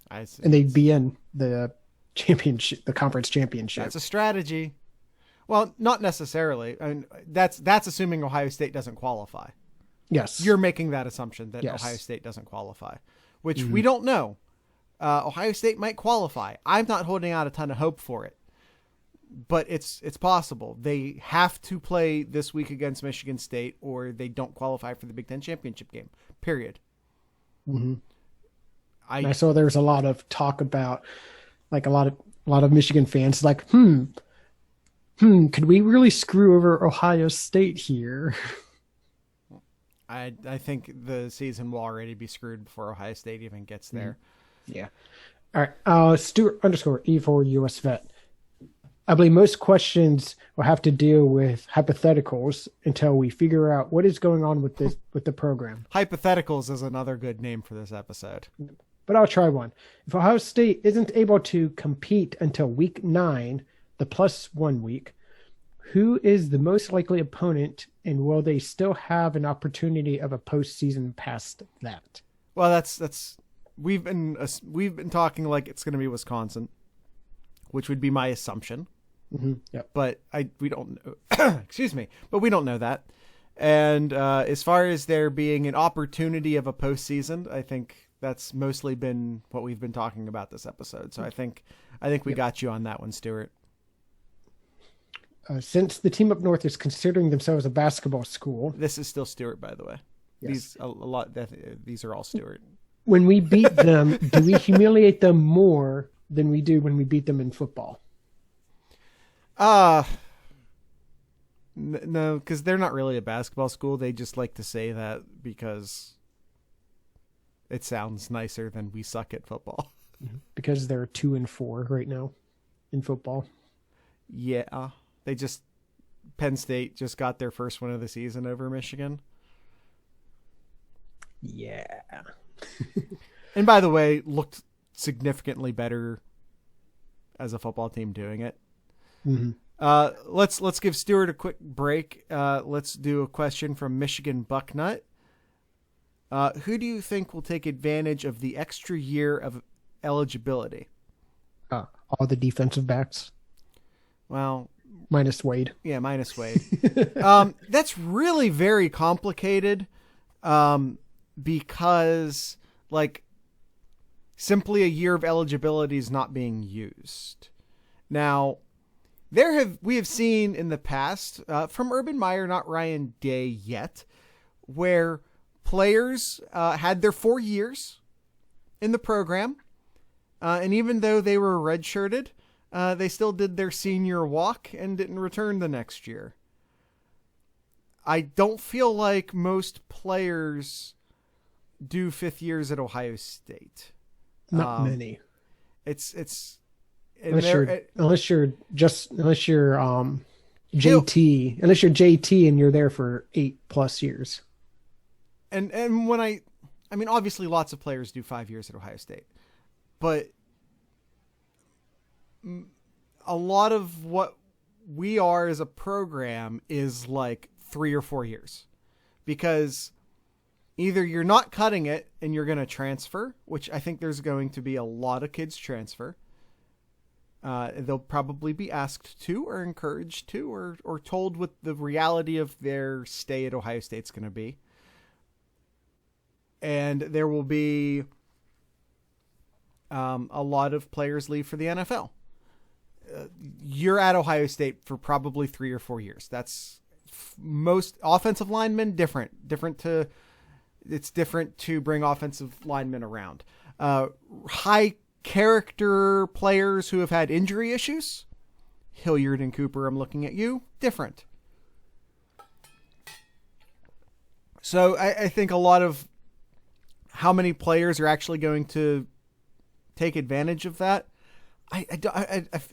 I see. And they'd be in the championship, the conference championship. That's a strategy. Well, not necessarily. I mean, that's assuming Ohio State doesn't qualify. Yes. You're making that assumption that Yes. Ohio State doesn't qualify, which we don't know. Ohio State might qualify. I'm not holding out a ton of hope for it, but it's possible. They have to play this week against Michigan State, or they don't qualify for the Big Ten championship game. Period. Mm-hmm. I saw there was a lot of talk about, like, a lot of Michigan fans like, could we really screw over Ohio State here? I think the season will already be screwed before Ohio State even gets there. Yeah. All right. Stuart _E4 US Vet. I believe most questions will have to deal with hypotheticals until we figure out what is going on with the program. Hypotheticals is another good name for this episode. But I'll try one. If Ohio State isn't able to compete until week 9, the +1 week, who is the most likely opponent, and will they still have an opportunity of a postseason past that? Well, that's we've been talking like it's going to be Wisconsin, which would be my assumption. Mm-hmm. Yep. But we don't know. Excuse me, but we don't know that. And as far as there being an opportunity of a postseason, I think that's mostly been what we've been talking about this episode. So I think we got you on that one, Stuart. Since the team up north is considering themselves a basketball school, this is still Stuart, by the way. Yes. These are all Stuart. When we beat them, do we humiliate them more than we do when we beat them in football? No, because they're not really a basketball school. They just like to say that because it sounds nicer than we suck at football. Because they're 2-4 right now in football. Yeah. Penn State just got their first win of the season over Michigan. Yeah. And by the way, looked significantly better as a football team doing it. Mm-hmm. Let's give Stuart a quick break. Let's do a question from Michigan Bucknut. Who do you think will take advantage of the extra year of eligibility? All the defensive backs. Well, minus Wade. Yeah, minus Wade. That's really very complicated because, like, simply a year of eligibility is not being used. Now, we have seen in the past from Urban Meyer, not Ryan Day yet, where players had their 4 years in the program, and even though they were redshirted, they still did their senior walk and didn't return the next year. I don't feel like most players do 5th years at Ohio State. Not many. It's unless you're JT and you're there for 8+ years. And I mean, obviously lots of players do 5 years at Ohio State, but a lot of what we are as a program is like 3 or 4 years, because either you're not cutting it and you're going to transfer, which I think there's going to be a lot of kids transfer. They'll probably be asked to, or encouraged to, or told what the reality of their stay at Ohio State's going to be. And there will be a lot of players leave for the NFL. You're at Ohio State for probably 3 or 4 years. That's most offensive linemen it's different to bring offensive linemen around. High character players who have had injury issues, Hilliard and Cooper, I'm looking at you, different. So I think a lot of how many players are actually going to take advantage of that, I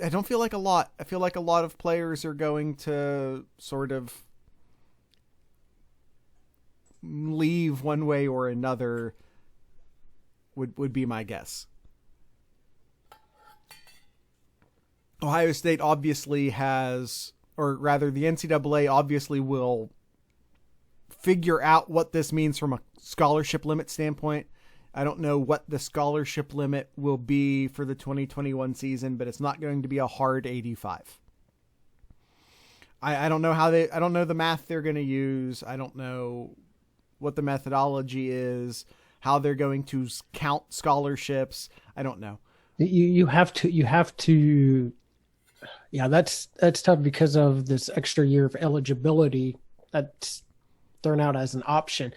don't feel like a lot. I feel like a lot of players are going to sort of leave one way or another, would be my guess. Ohio State obviously has, or rather the NCAA obviously will figure out what this means from a scholarship limit standpoint. I don't know what the scholarship limit will be for the 2021 season, but it's not going to be a hard 85. I don't know I don't know the math they're going to use. I don't know what the methodology is, how they're going to count scholarships. I don't know. You have to. Yeah, that's tough because of this extra year of eligibility that's thrown out as an option.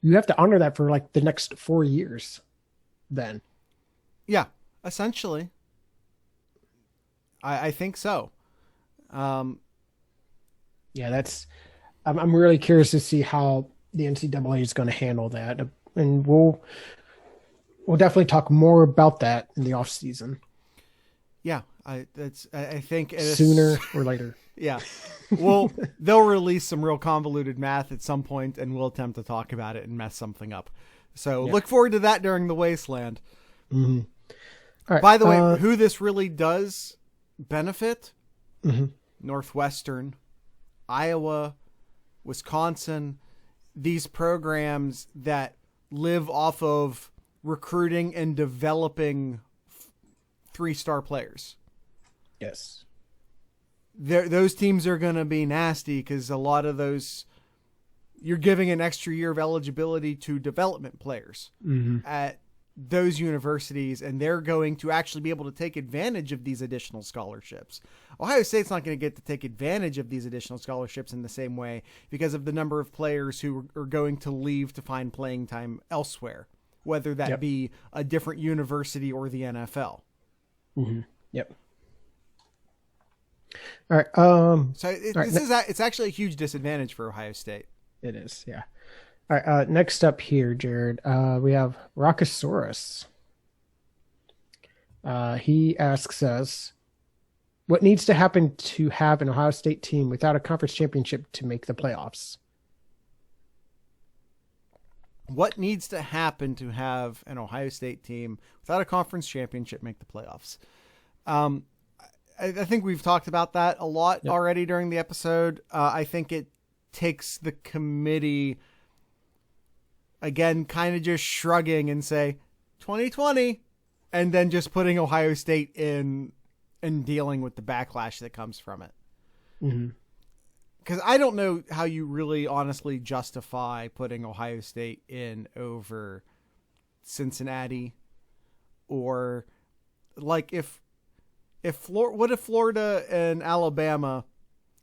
You have to honor that for like the next 4 years. Then, yeah, essentially, I think so. Yeah, I'm really curious to see how the NCAA is going to handle that, and we'll definitely talk more about that in the off season. Yeah, I think sooner or later. Yeah, well, they'll release some real convoluted math at some point, and we'll attempt to talk about it and mess something up. So look forward to that during the Wasteland. Mm-hmm. All right. By the way, who this really does benefit? Mm-hmm. Northwestern, Iowa, Wisconsin, these programs that live off of recruiting and developing 3-star players. Yes. Those teams are going to be nasty because a lot of those, you're giving an extra year of eligibility to development players at those universities, and they're going to actually be able to take advantage of these additional scholarships. Ohio State's not going to get to take advantage of these additional scholarships in the same way because of the number of players who are going to leave to find playing time elsewhere, whether that be a different university or the NFL. Mm-hmm. Yep. All right. So it's actually a huge disadvantage for Ohio State. It is, yeah. All right. Next up here, Jared, we have Rockosaurus. He asks us, what needs to happen to have an Ohio State team without a conference championship to make the playoffs? What needs to happen to have an Ohio State team without a conference championship make the playoffs? I think we've talked about that a lot already during the episode. I think it takes the committee, again, kind of just shrugging and say 2020, and then just putting Ohio State in and dealing with the backlash that comes from it. Mm-hmm. Because I don't know how you really honestly justify putting Ohio State in over Cincinnati, or like what if Florida and Alabama,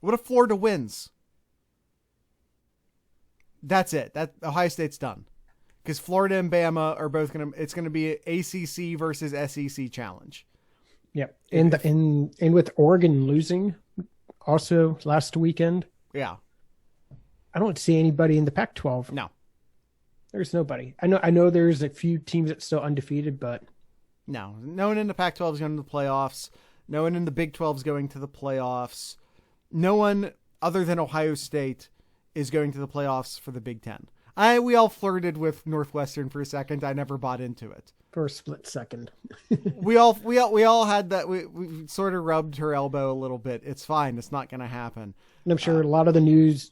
what if Florida wins? That's it. That Ohio State's done. Because Florida and Bama are both it's going to be an ACC versus SEC challenge. Yep. And with Oregon losing also last weekend. Yeah. I don't see anybody in the Pac-12. No. There's nobody. I know there's a few teams that's still undefeated, but no one in the Pac-12 is going to the playoffs. No one in the Big 12 is going to the playoffs. No one other than Ohio State is going to the playoffs for the Big 10. We all flirted with Northwestern for a second. I never bought into it. For a split second. we all had that. We sort of rubbed her elbow a little bit. It's fine. It's not going to happen. And I'm sure a lot of the news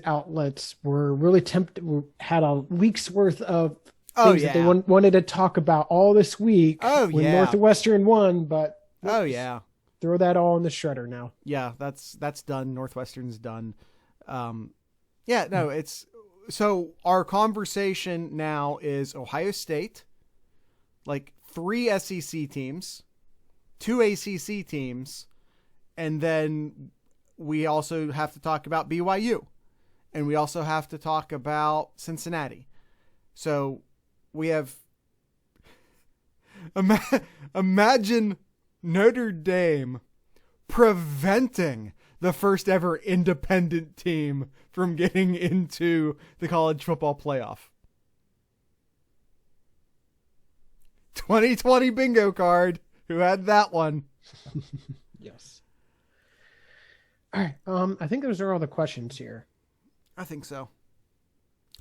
outlets were really tempted, had a week's worth of things that they wanted to talk about all this week. When Northwestern won, but throw that all in the shredder now. Yeah, that's done. Northwestern's done. It's so our conversation now is Ohio State, like 3 SEC teams, 2 ACC teams, and then we also have to talk about BYU, and we also have to talk about Cincinnati. So we have imagine Notre Dame preventing the first ever independent team from getting into the college football playoff. 2020 bingo card. Who had that one? Yes. All right. I think those are all the questions here. I think so.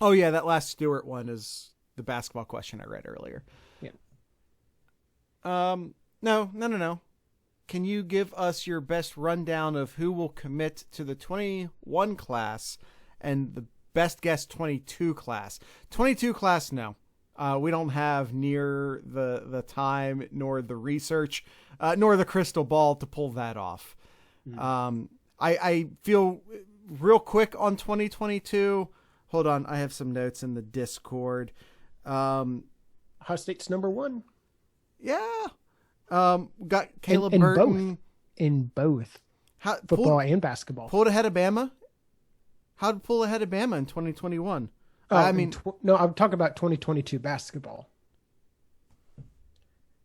Oh yeah, that last Stewart one is the basketball question I read earlier. Yeah. No. Can you give us your best rundown of who will commit to the 21 class and the best guess 22 class? 22 class, no. We don't have near the time, nor the research, nor the crystal ball to pull that off. I feel real quick on 2022. Hold on, I have some notes in the Discord. Ohio State's number one. Yeah. Got Caleb Burton. In both football and basketball. Pulled ahead of Bama? How'd pull ahead of Bama in 2021? I'm talking about 2022 basketball.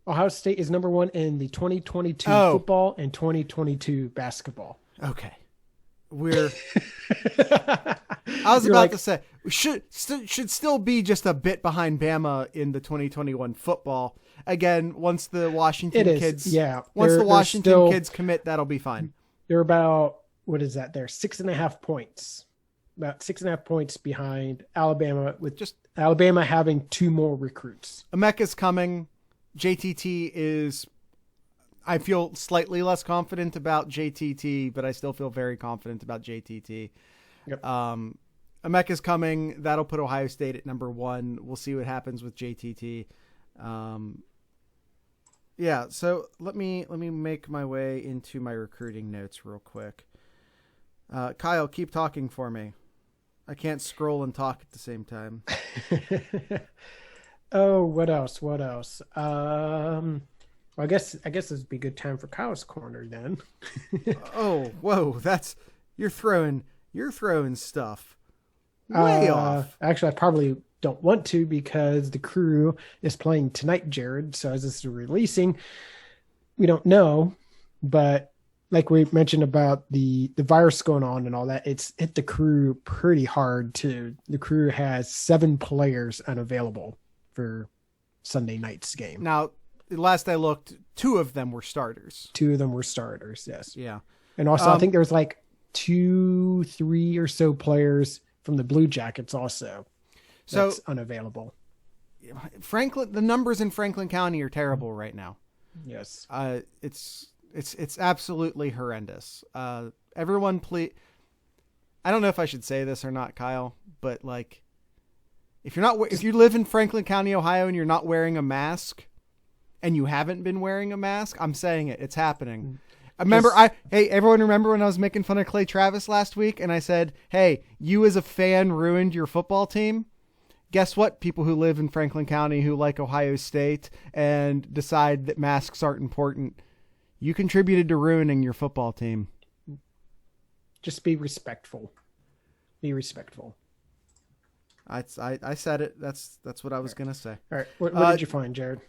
Ohio State is number one in the 2022 football and 2022 basketball. Okay. I was about to say, we should still be just a bit behind Bama in the 2021 football. Again, once the Washington kids commit, that'll be fine. They're about, what is that? They're 6.5 points. About 6.5 points behind Alabama, with just Alabama having 2 more recruits. Emeka's coming. JTT is, I feel slightly less confident about JTT, but I still feel very confident about JTT. Yep. Emeka's coming. That'll put Ohio State at number 1. We'll see what happens with JTT. Yeah, so let me make my way into my recruiting notes real quick. Kyle, keep talking for me. I can't scroll and talk at the same time. Oh, what else? Well, I guess this would be a good time for Kyle's corner then. Oh, whoa, you're throwing stuff way off. Actually, I probably don't want to, because the Crew is playing tonight, Jared. So as this is releasing, we don't know, but like we mentioned about the virus going on and all that, it's hit the Crew pretty hard too. The Crew has 7 players unavailable for Sunday night's game. Now, last I looked, 2 of them were starters. 2 of them were starters, yes. Yeah. And also, I think there was like 2-3 or so players from the Blue Jackets also that's unavailable. Franklin, the numbers in Franklin County are terrible right now. Yes. It's absolutely horrendous. Everyone, please. I don't know if I should say this or not, Kyle, but like, if you live in Franklin County, Ohio, and you're not wearing a mask, and you haven't been wearing a mask, I'm saying it. It's happening. Everyone remember when I was making fun of Clay Travis last week, and I said, hey, you as a fan ruined your football team? Guess what, people who live in Franklin County who like Ohio State and decide that masks aren't important, you contributed to ruining your football team. Just be respectful. Be respectful. I said it. That's what I was going to say. All right. What did you find, Jared?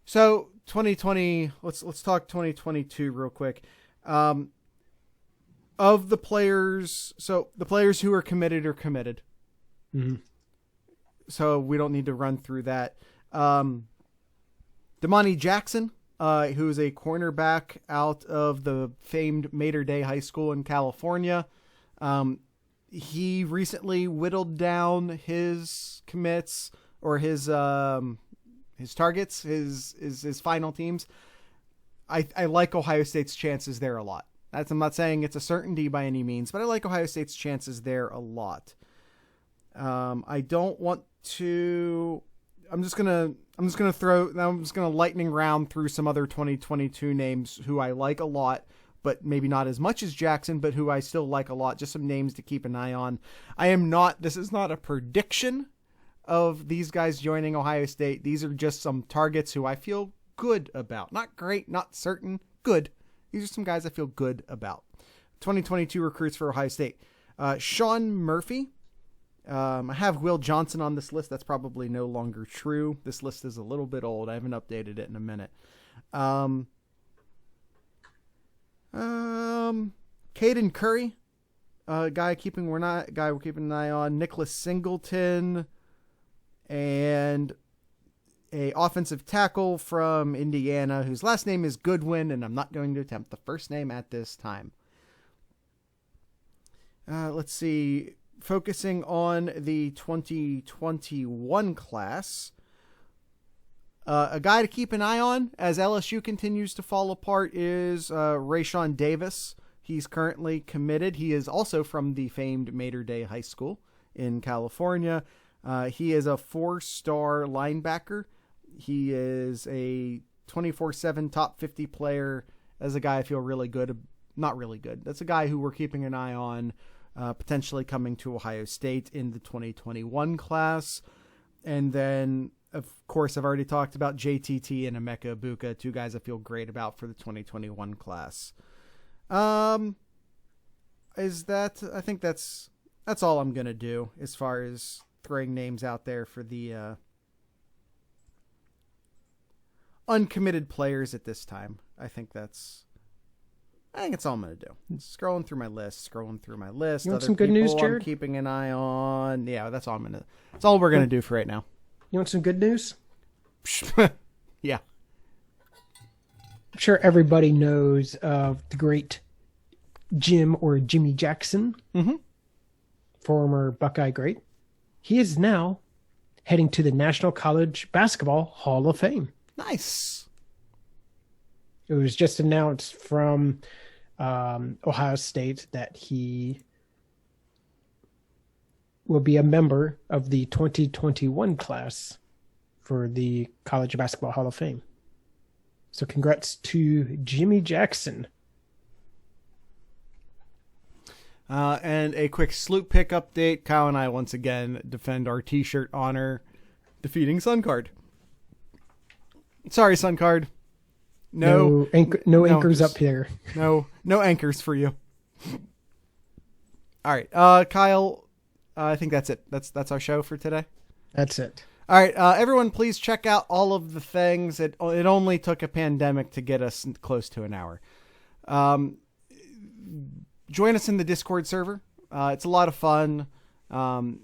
So 2020, let's talk 2022 real quick. Of the players, so the players who are committed are committed. Mm-hmm. So we don't need to run through that. Damani Jackson, who's a cornerback out of the famed Mater Dei High School in California. He recently whittled down his commits, or his targets, his final teams. I like Ohio State's chances there a lot. I'm not saying it's a certainty by any means, but I like Ohio State's chances there a lot. I don't want to. I'm just gonna lightning round through some other 2022 names who I like a lot, but maybe not as much as Jackson, but who I still like a lot. Just some names to keep an eye on. This is not a prediction of these guys joining Ohio State. These are just some targets who I feel good about. Not great, not certain, good. These are some guys I feel good about. 2022 recruits for Ohio State. Sean Murphy. I have Will Johnson on this list. That's probably no longer true. This list is a little bit old. I haven't updated it in a minute. Caden Curry, guy we're keeping an eye on. Nicholas Singleton, and a offensive tackle from Indiana whose last name is Goodwin, and I'm not going to attempt the first name at this time. Let's see. Focusing on the 2021 class, a guy to keep an eye on as LSU continues to fall apart is Rayshawn Davis. He's currently committed. He is also from the famed Mater Dei High School in California. He is a 4-star linebacker. He is a 24/7 top 50 player. As a guy I feel really good. Not really good. That's a guy who we're keeping an eye on. potentially coming to Ohio State in the 2021 class. And then, of course, I've already talked about JTT and Emeka Ibuka, two guys I feel great about for the 2021 class. I think that's all I'm going to do as far as throwing names out there for the uncommitted players at this time. I think that's all I'm going to do. Scrolling through my list. You want Other some good news, people Jared? I'm keeping an eye on. Yeah, that's all we're going to do for right now. You want some good news? Yeah. I'm sure everybody knows of the great Jim or Jimmy Jackson, former Buckeye great. He is now heading to the National College Basketball Hall of Fame. Nice. It was just announced from Ohio State that he will be a member of the 2021 class for the College Basketball Hall of Fame. So congrats to Jimmy Jackson. And a quick Sloop pick update. Kyle and I once again defend our t-shirt honor, defeating Suncard. Sorry, Suncard. No anchors up here. No anchors for you. All right, Kyle. I think that's it. That's our show for today. That's it. All right, everyone, please check out all of the things. It only took a pandemic to get us close to an hour. Join us in the Discord server. It's a lot of fun. I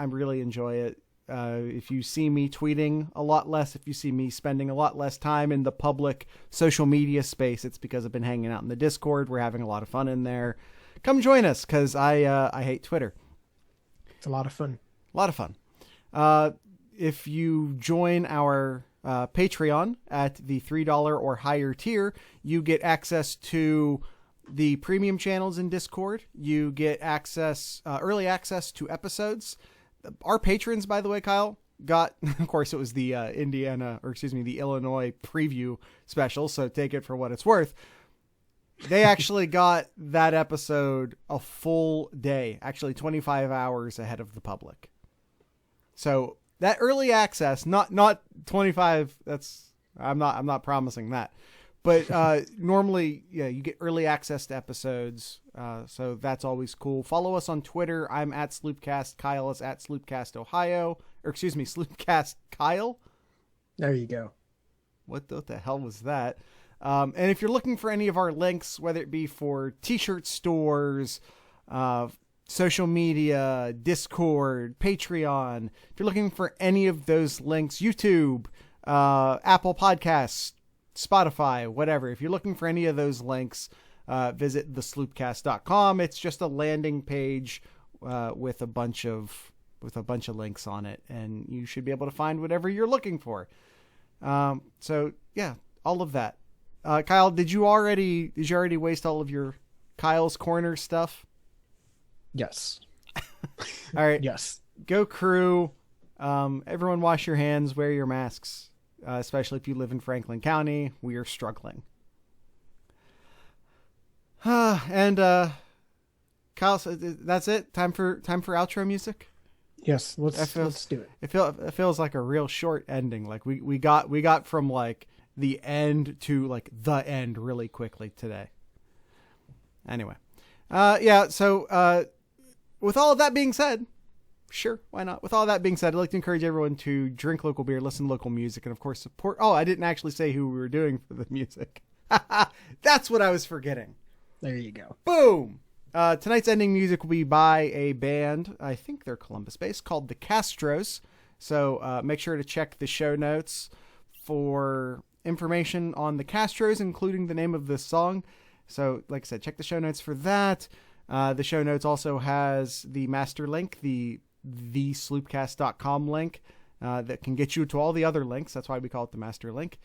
really enjoy it. If you see me tweeting a lot less, if you see me spending a lot less time in the public social media space, it's because I've been hanging out in the Discord. We're having a lot of fun in there. Come join us, because I hate Twitter. It's a lot of fun. A lot of fun. If you join our Patreon at the $3 or higher tier, you get access to the premium channels in Discord. You get early access to episodes. Our patrons, by the way, Kyle, got, of course, it was the the Illinois preview special, so take it for what it's worth. They actually got that episode a full day, actually 25 hours ahead of the public. So that early access, not 25, I'm not promising that. But normally, yeah, you get early access to episodes, so that's always cool. Follow us on Twitter. I'm at Sloopcast. Kyle is at Sloopcast Ohio. Sloopcast Kyle. There you go. What the hell was that? And if you're looking for any of our links, whether it be for t-shirt stores, social media, Discord, Patreon, if you're looking for any of those links, YouTube, Apple Podcasts, Spotify, whatever. If you're looking for any of those links, visit thesloopcast.com. It's just a landing page with a bunch of links on it, and you should be able to find whatever you're looking for. So yeah, all of that. Kyle, did you already waste all of your Kyle's Corner stuff? Yes. All right. Yes. Go Crew. Everyone wash your hands, wear your masks, especially if you live in Franklin County. We are struggling. And Kyle, that's it. Time for outro music. Yes, let's do it. It feels like a real short ending. Like we got from like the end to like the end really quickly today. Anyway, yeah. So with all of that being said, sure, why not? With all that being said, I'd like to encourage everyone to drink local beer, listen to local music, and of course support. Oh, I didn't actually say who we were doing for the music. That's what I was forgetting. There you go. Boom. Tonight's ending music will be by a band, I think they're Columbus-based, called the Castros. So make sure to check the show notes for information on the Castros, including the name of this song. So, like I said, check the show notes for that. The show notes also has the master link, the sloopcast.com link that can get you to all the other links. That's why we call it the master link.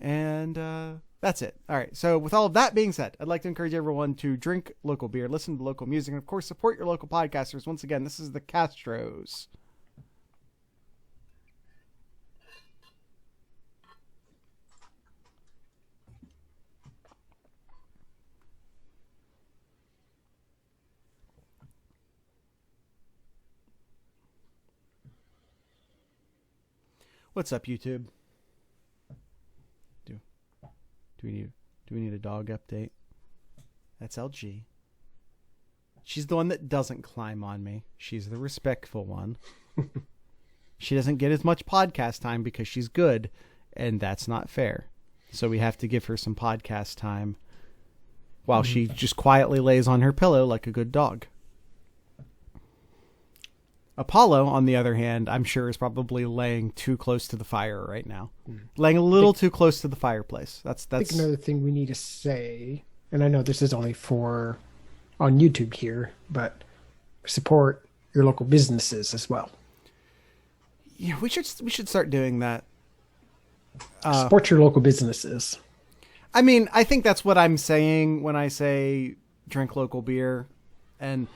And that's it. All right. So with all of that being said, I'd like to encourage everyone to drink local beer, listen to local music, and of course, support your local podcasters. Once again, this is the Castros. What's up, YouTube? Do we need a dog update? That's LG. She's the one that doesn't climb on me. She's the respectful one. She doesn't get as much podcast time because she's good, and that's not fair. So we have to give her some podcast time while she just quietly lays on her pillow like a good dog. Apollo, on the other hand, I'm sure is probably laying too close to the fire right now. Laying a little too close to the fireplace. That's I think another thing we need to say, and I know this is only for on YouTube here, but support your local businesses as well. Yeah, we should start doing that. Support your local businesses. I mean, I think that's what I'm saying when I say drink local beer, and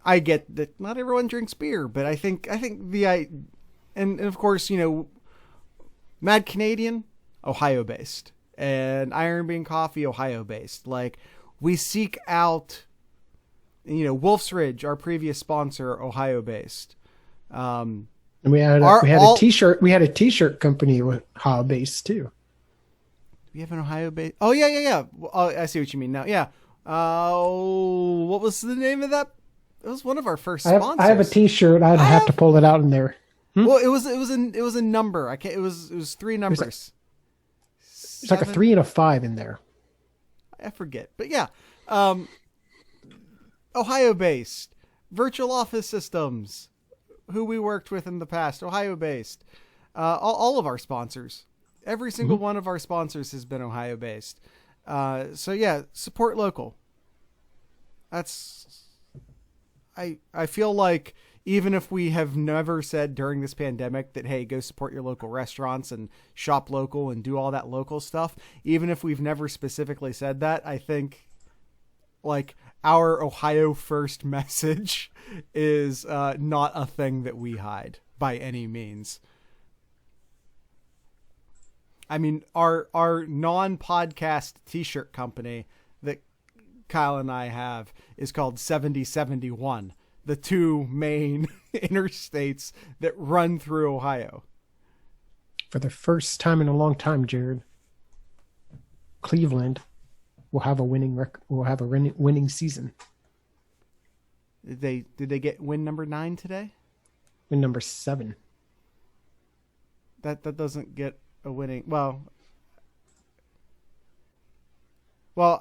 I get that not everyone drinks beer, but I think and of course, Mad Canadian, Ohio based, and Iron Bean Coffee, Ohio based. Like, we seek out, Wolf's Ridge, our previous sponsor, Ohio based. And we had a t-shirt company with Ohio based too. We have an Ohio based. Oh yeah. Oh, I see what you mean now. Yeah. What was the name of that? It was one of our first sponsors. I have a T-shirt. I'd have to pull it out in there. Well, it was a number. It was 3 numbers. It's like a 3 and a 5 in there. I forget, but yeah, Ohio-based virtual office systems, who we worked with in the past, Ohio-based. All of our sponsors, every single one of our sponsors has been Ohio-based. So yeah, support local. I feel like even if we have never said during this pandemic that, hey, go support your local restaurants and shop local and do all that local stuff, even if we've never specifically said that, I think like our Ohio first message is not a thing that we hide by any means. I mean, our non-podcast t-shirt company that Kyle and I have is called 7071, the 2 main interstates that run through Ohio. For the first time in a long time, Jared, Cleveland will have a winning season. Did they get win number 9 today? Win number 7. That doesn't get a winning. Well,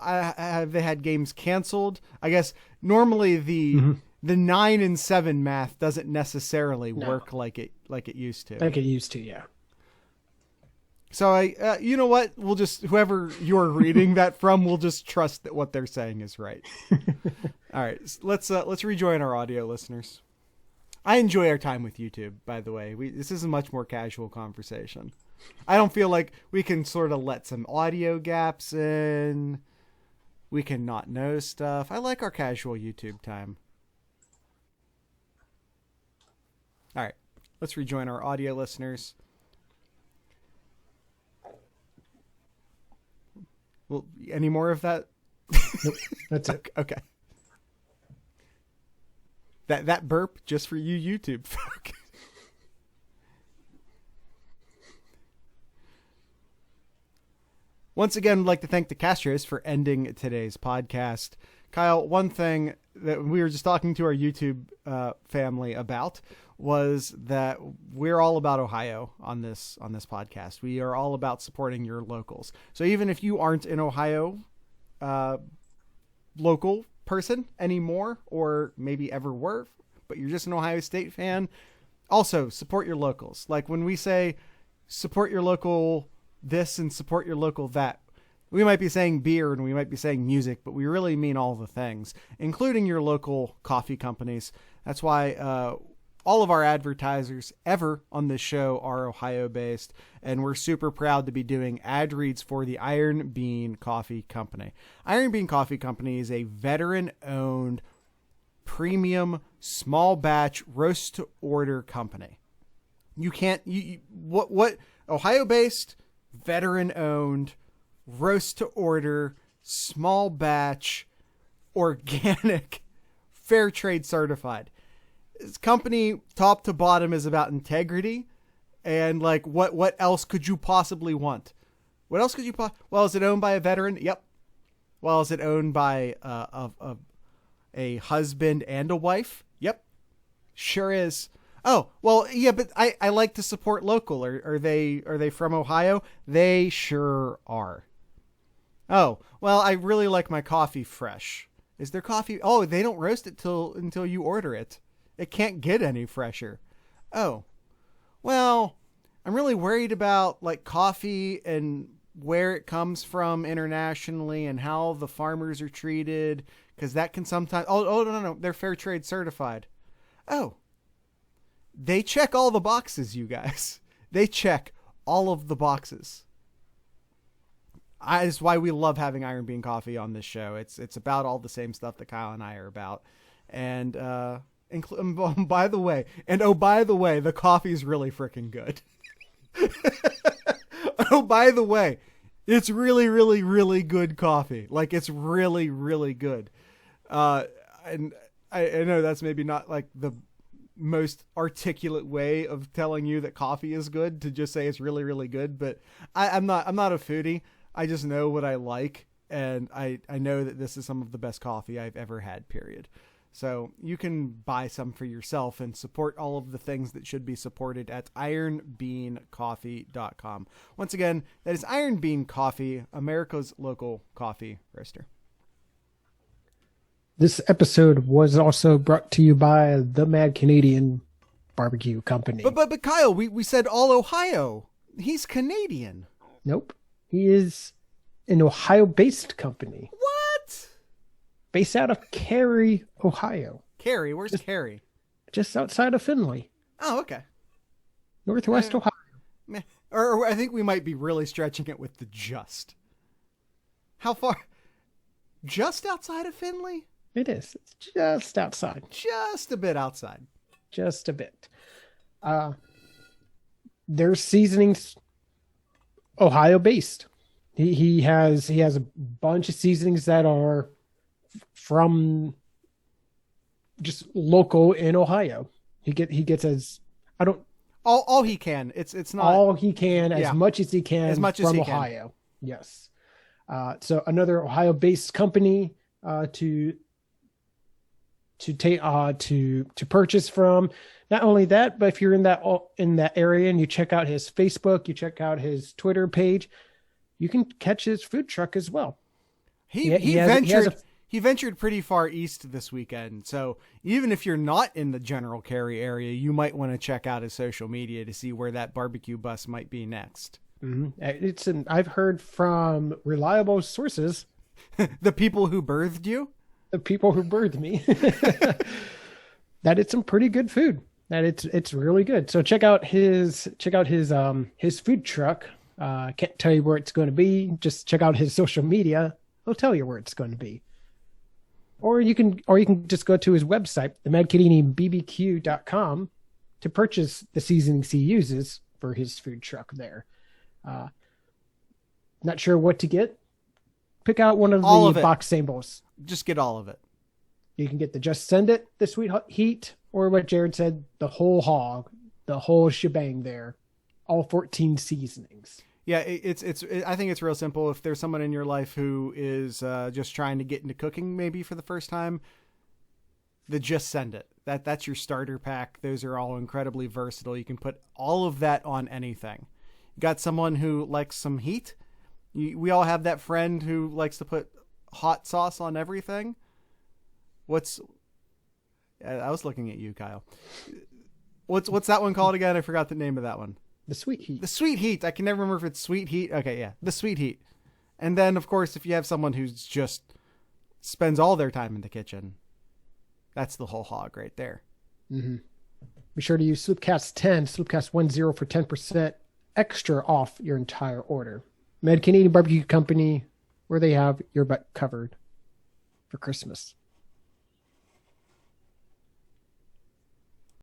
have they had games canceled? I guess normally the 9 and 7 math doesn't necessarily work like it used to. Like it used to, yeah. So you know what? We'll just, whoever you're reading that from, we'll just trust that what they're saying is right. All right, let's rejoin our audio listeners. I enjoy our time with YouTube, by the way. This is a much more casual conversation. I don't feel like we can sort of let some audio gaps in. We can not know stuff. I like our casual YouTube time. All right, let's rejoin our audio listeners. Well, any more of that? Nope, that's it. Okay. That burp just for you YouTube folk. Once again, I'd like to thank the Castros for ending today's podcast. Kyle, one thing that we were just talking to our YouTube family about was that we're all about Ohio on this podcast. We are all about supporting your locals. So even if you aren't an Ohio local person anymore, or maybe ever were, but you're just an Ohio State fan, also support your locals. Like when we say support your local this and support your local that, we might be saying beer and we might be saying music, but we really mean all the things, including your local coffee companies. That's why all of our advertisers ever on this show are Ohio based, and we're super proud to be doing ad reads for the Iron Bean Coffee Company. Iron Bean Coffee Company is a veteran owned premium small batch roast to order company. What Ohio based, veteran owned, roast to order, small batch, organic, fair trade certified. This company, top to bottom, is about integrity, And like, what else could you possibly want? What else could you well, is it owned by a veteran? Yep. Well, is it owned by a husband and a wife? Yep. Sure is. Oh, well, yeah, but I like to support local. Are they from Ohio? They sure are. Oh, well, I really like my coffee fresh. Is there coffee? Oh, they don't roast it until you order it. It can't get any fresher. Oh, well, I'm really worried about like coffee and where it comes from internationally and how the farmers are treated, because that can sometimes. Oh, no, they're fair trade certified. Oh, they check all the boxes, you guys. They check all of the boxes. That's why we love having Iron Bean Coffee on this show. It's about all the same stuff that Kyle and I are about. And by the way, the coffee is really freaking good. Oh, by the way, it's really, really, really good coffee. Like, it's really, really good. And I know that's maybe not like the most articulate way of telling you that coffee is good, to just say it's really, really good. But I'm not a foodie. I just know what I like. And I know that this is some of the best coffee I've ever had, period. So you can buy some for yourself and support all of the things that should be supported at ironbeancoffee.com. Once again, that is Iron Bean Coffee, America's local coffee roaster. This episode was also brought to you by the Mad Canadian Barbecue Company. But Kyle, we said all Ohio. He's Canadian. Nope. He is an Ohio-based company. What? Based out of Cary, Ohio. Cary? Where's Cary? Just outside of Findlay. Oh, okay. Northwest Ohio. Or I think we might be really stretching it with the just. How far? Just outside of Findlay? It is. It's just outside. Just a bit outside. Just a bit. Their seasonings, Ohio-based. He has a bunch of seasonings that are from just local in Ohio. He gets as I don't all he can. It's not all he can, as much as he can, as much from as he Ohio. Can. Yes. So another Ohio-based company to purchase from. Not only that, but if you're in that area and you check out his Facebook, you check out his Twitter page, you can catch his food truck as well. He ventured pretty far east this weekend. So even if you're not in the general Cary area, you might want to check out his social media to see where that barbecue bus might be next. Mm-hmm. I've heard from reliable sources. The people who birthed you? The people who birthed me. That it's some pretty good food. That it's really good. So check out his food truck. Can't tell you where it's going to be. Just check out his social media. He'll tell you where it's going to be. Or you can just go to his website, themadcanadianbbq.com, to purchase the seasonings he uses for his food truck there. Not sure what to get? Pick out one of the box samples. Just get all of it. You can get the Just Send It, the Sweet Heat, or what Jared said, the whole hog, the whole shebang there, all 14 seasonings. Yeah, I think it's real simple. If there's someone in your life who is just trying to get into cooking maybe for the first time, Just Send It. That's your starter pack. Those are all incredibly versatile. You can put all of that on anything. You got someone who likes some heat? We all have that friend who likes to put hot sauce on everything. I was looking at you, Kyle. What's that one called again? I forgot the name of that one. The Sweet Heat. The Sweet Heat. I can never remember if it's Sweet Heat. Okay, yeah. The Sweet Heat. And then, of course, if you have someone who's just spends all their time in the kitchen, that's the whole hog right there. Mm-hmm. Be sure to use Sloopcast10, Sloopcast10 for 10% extra off your entire order. Mad Canadian Barbecue Company, where they have your butt covered for Christmas.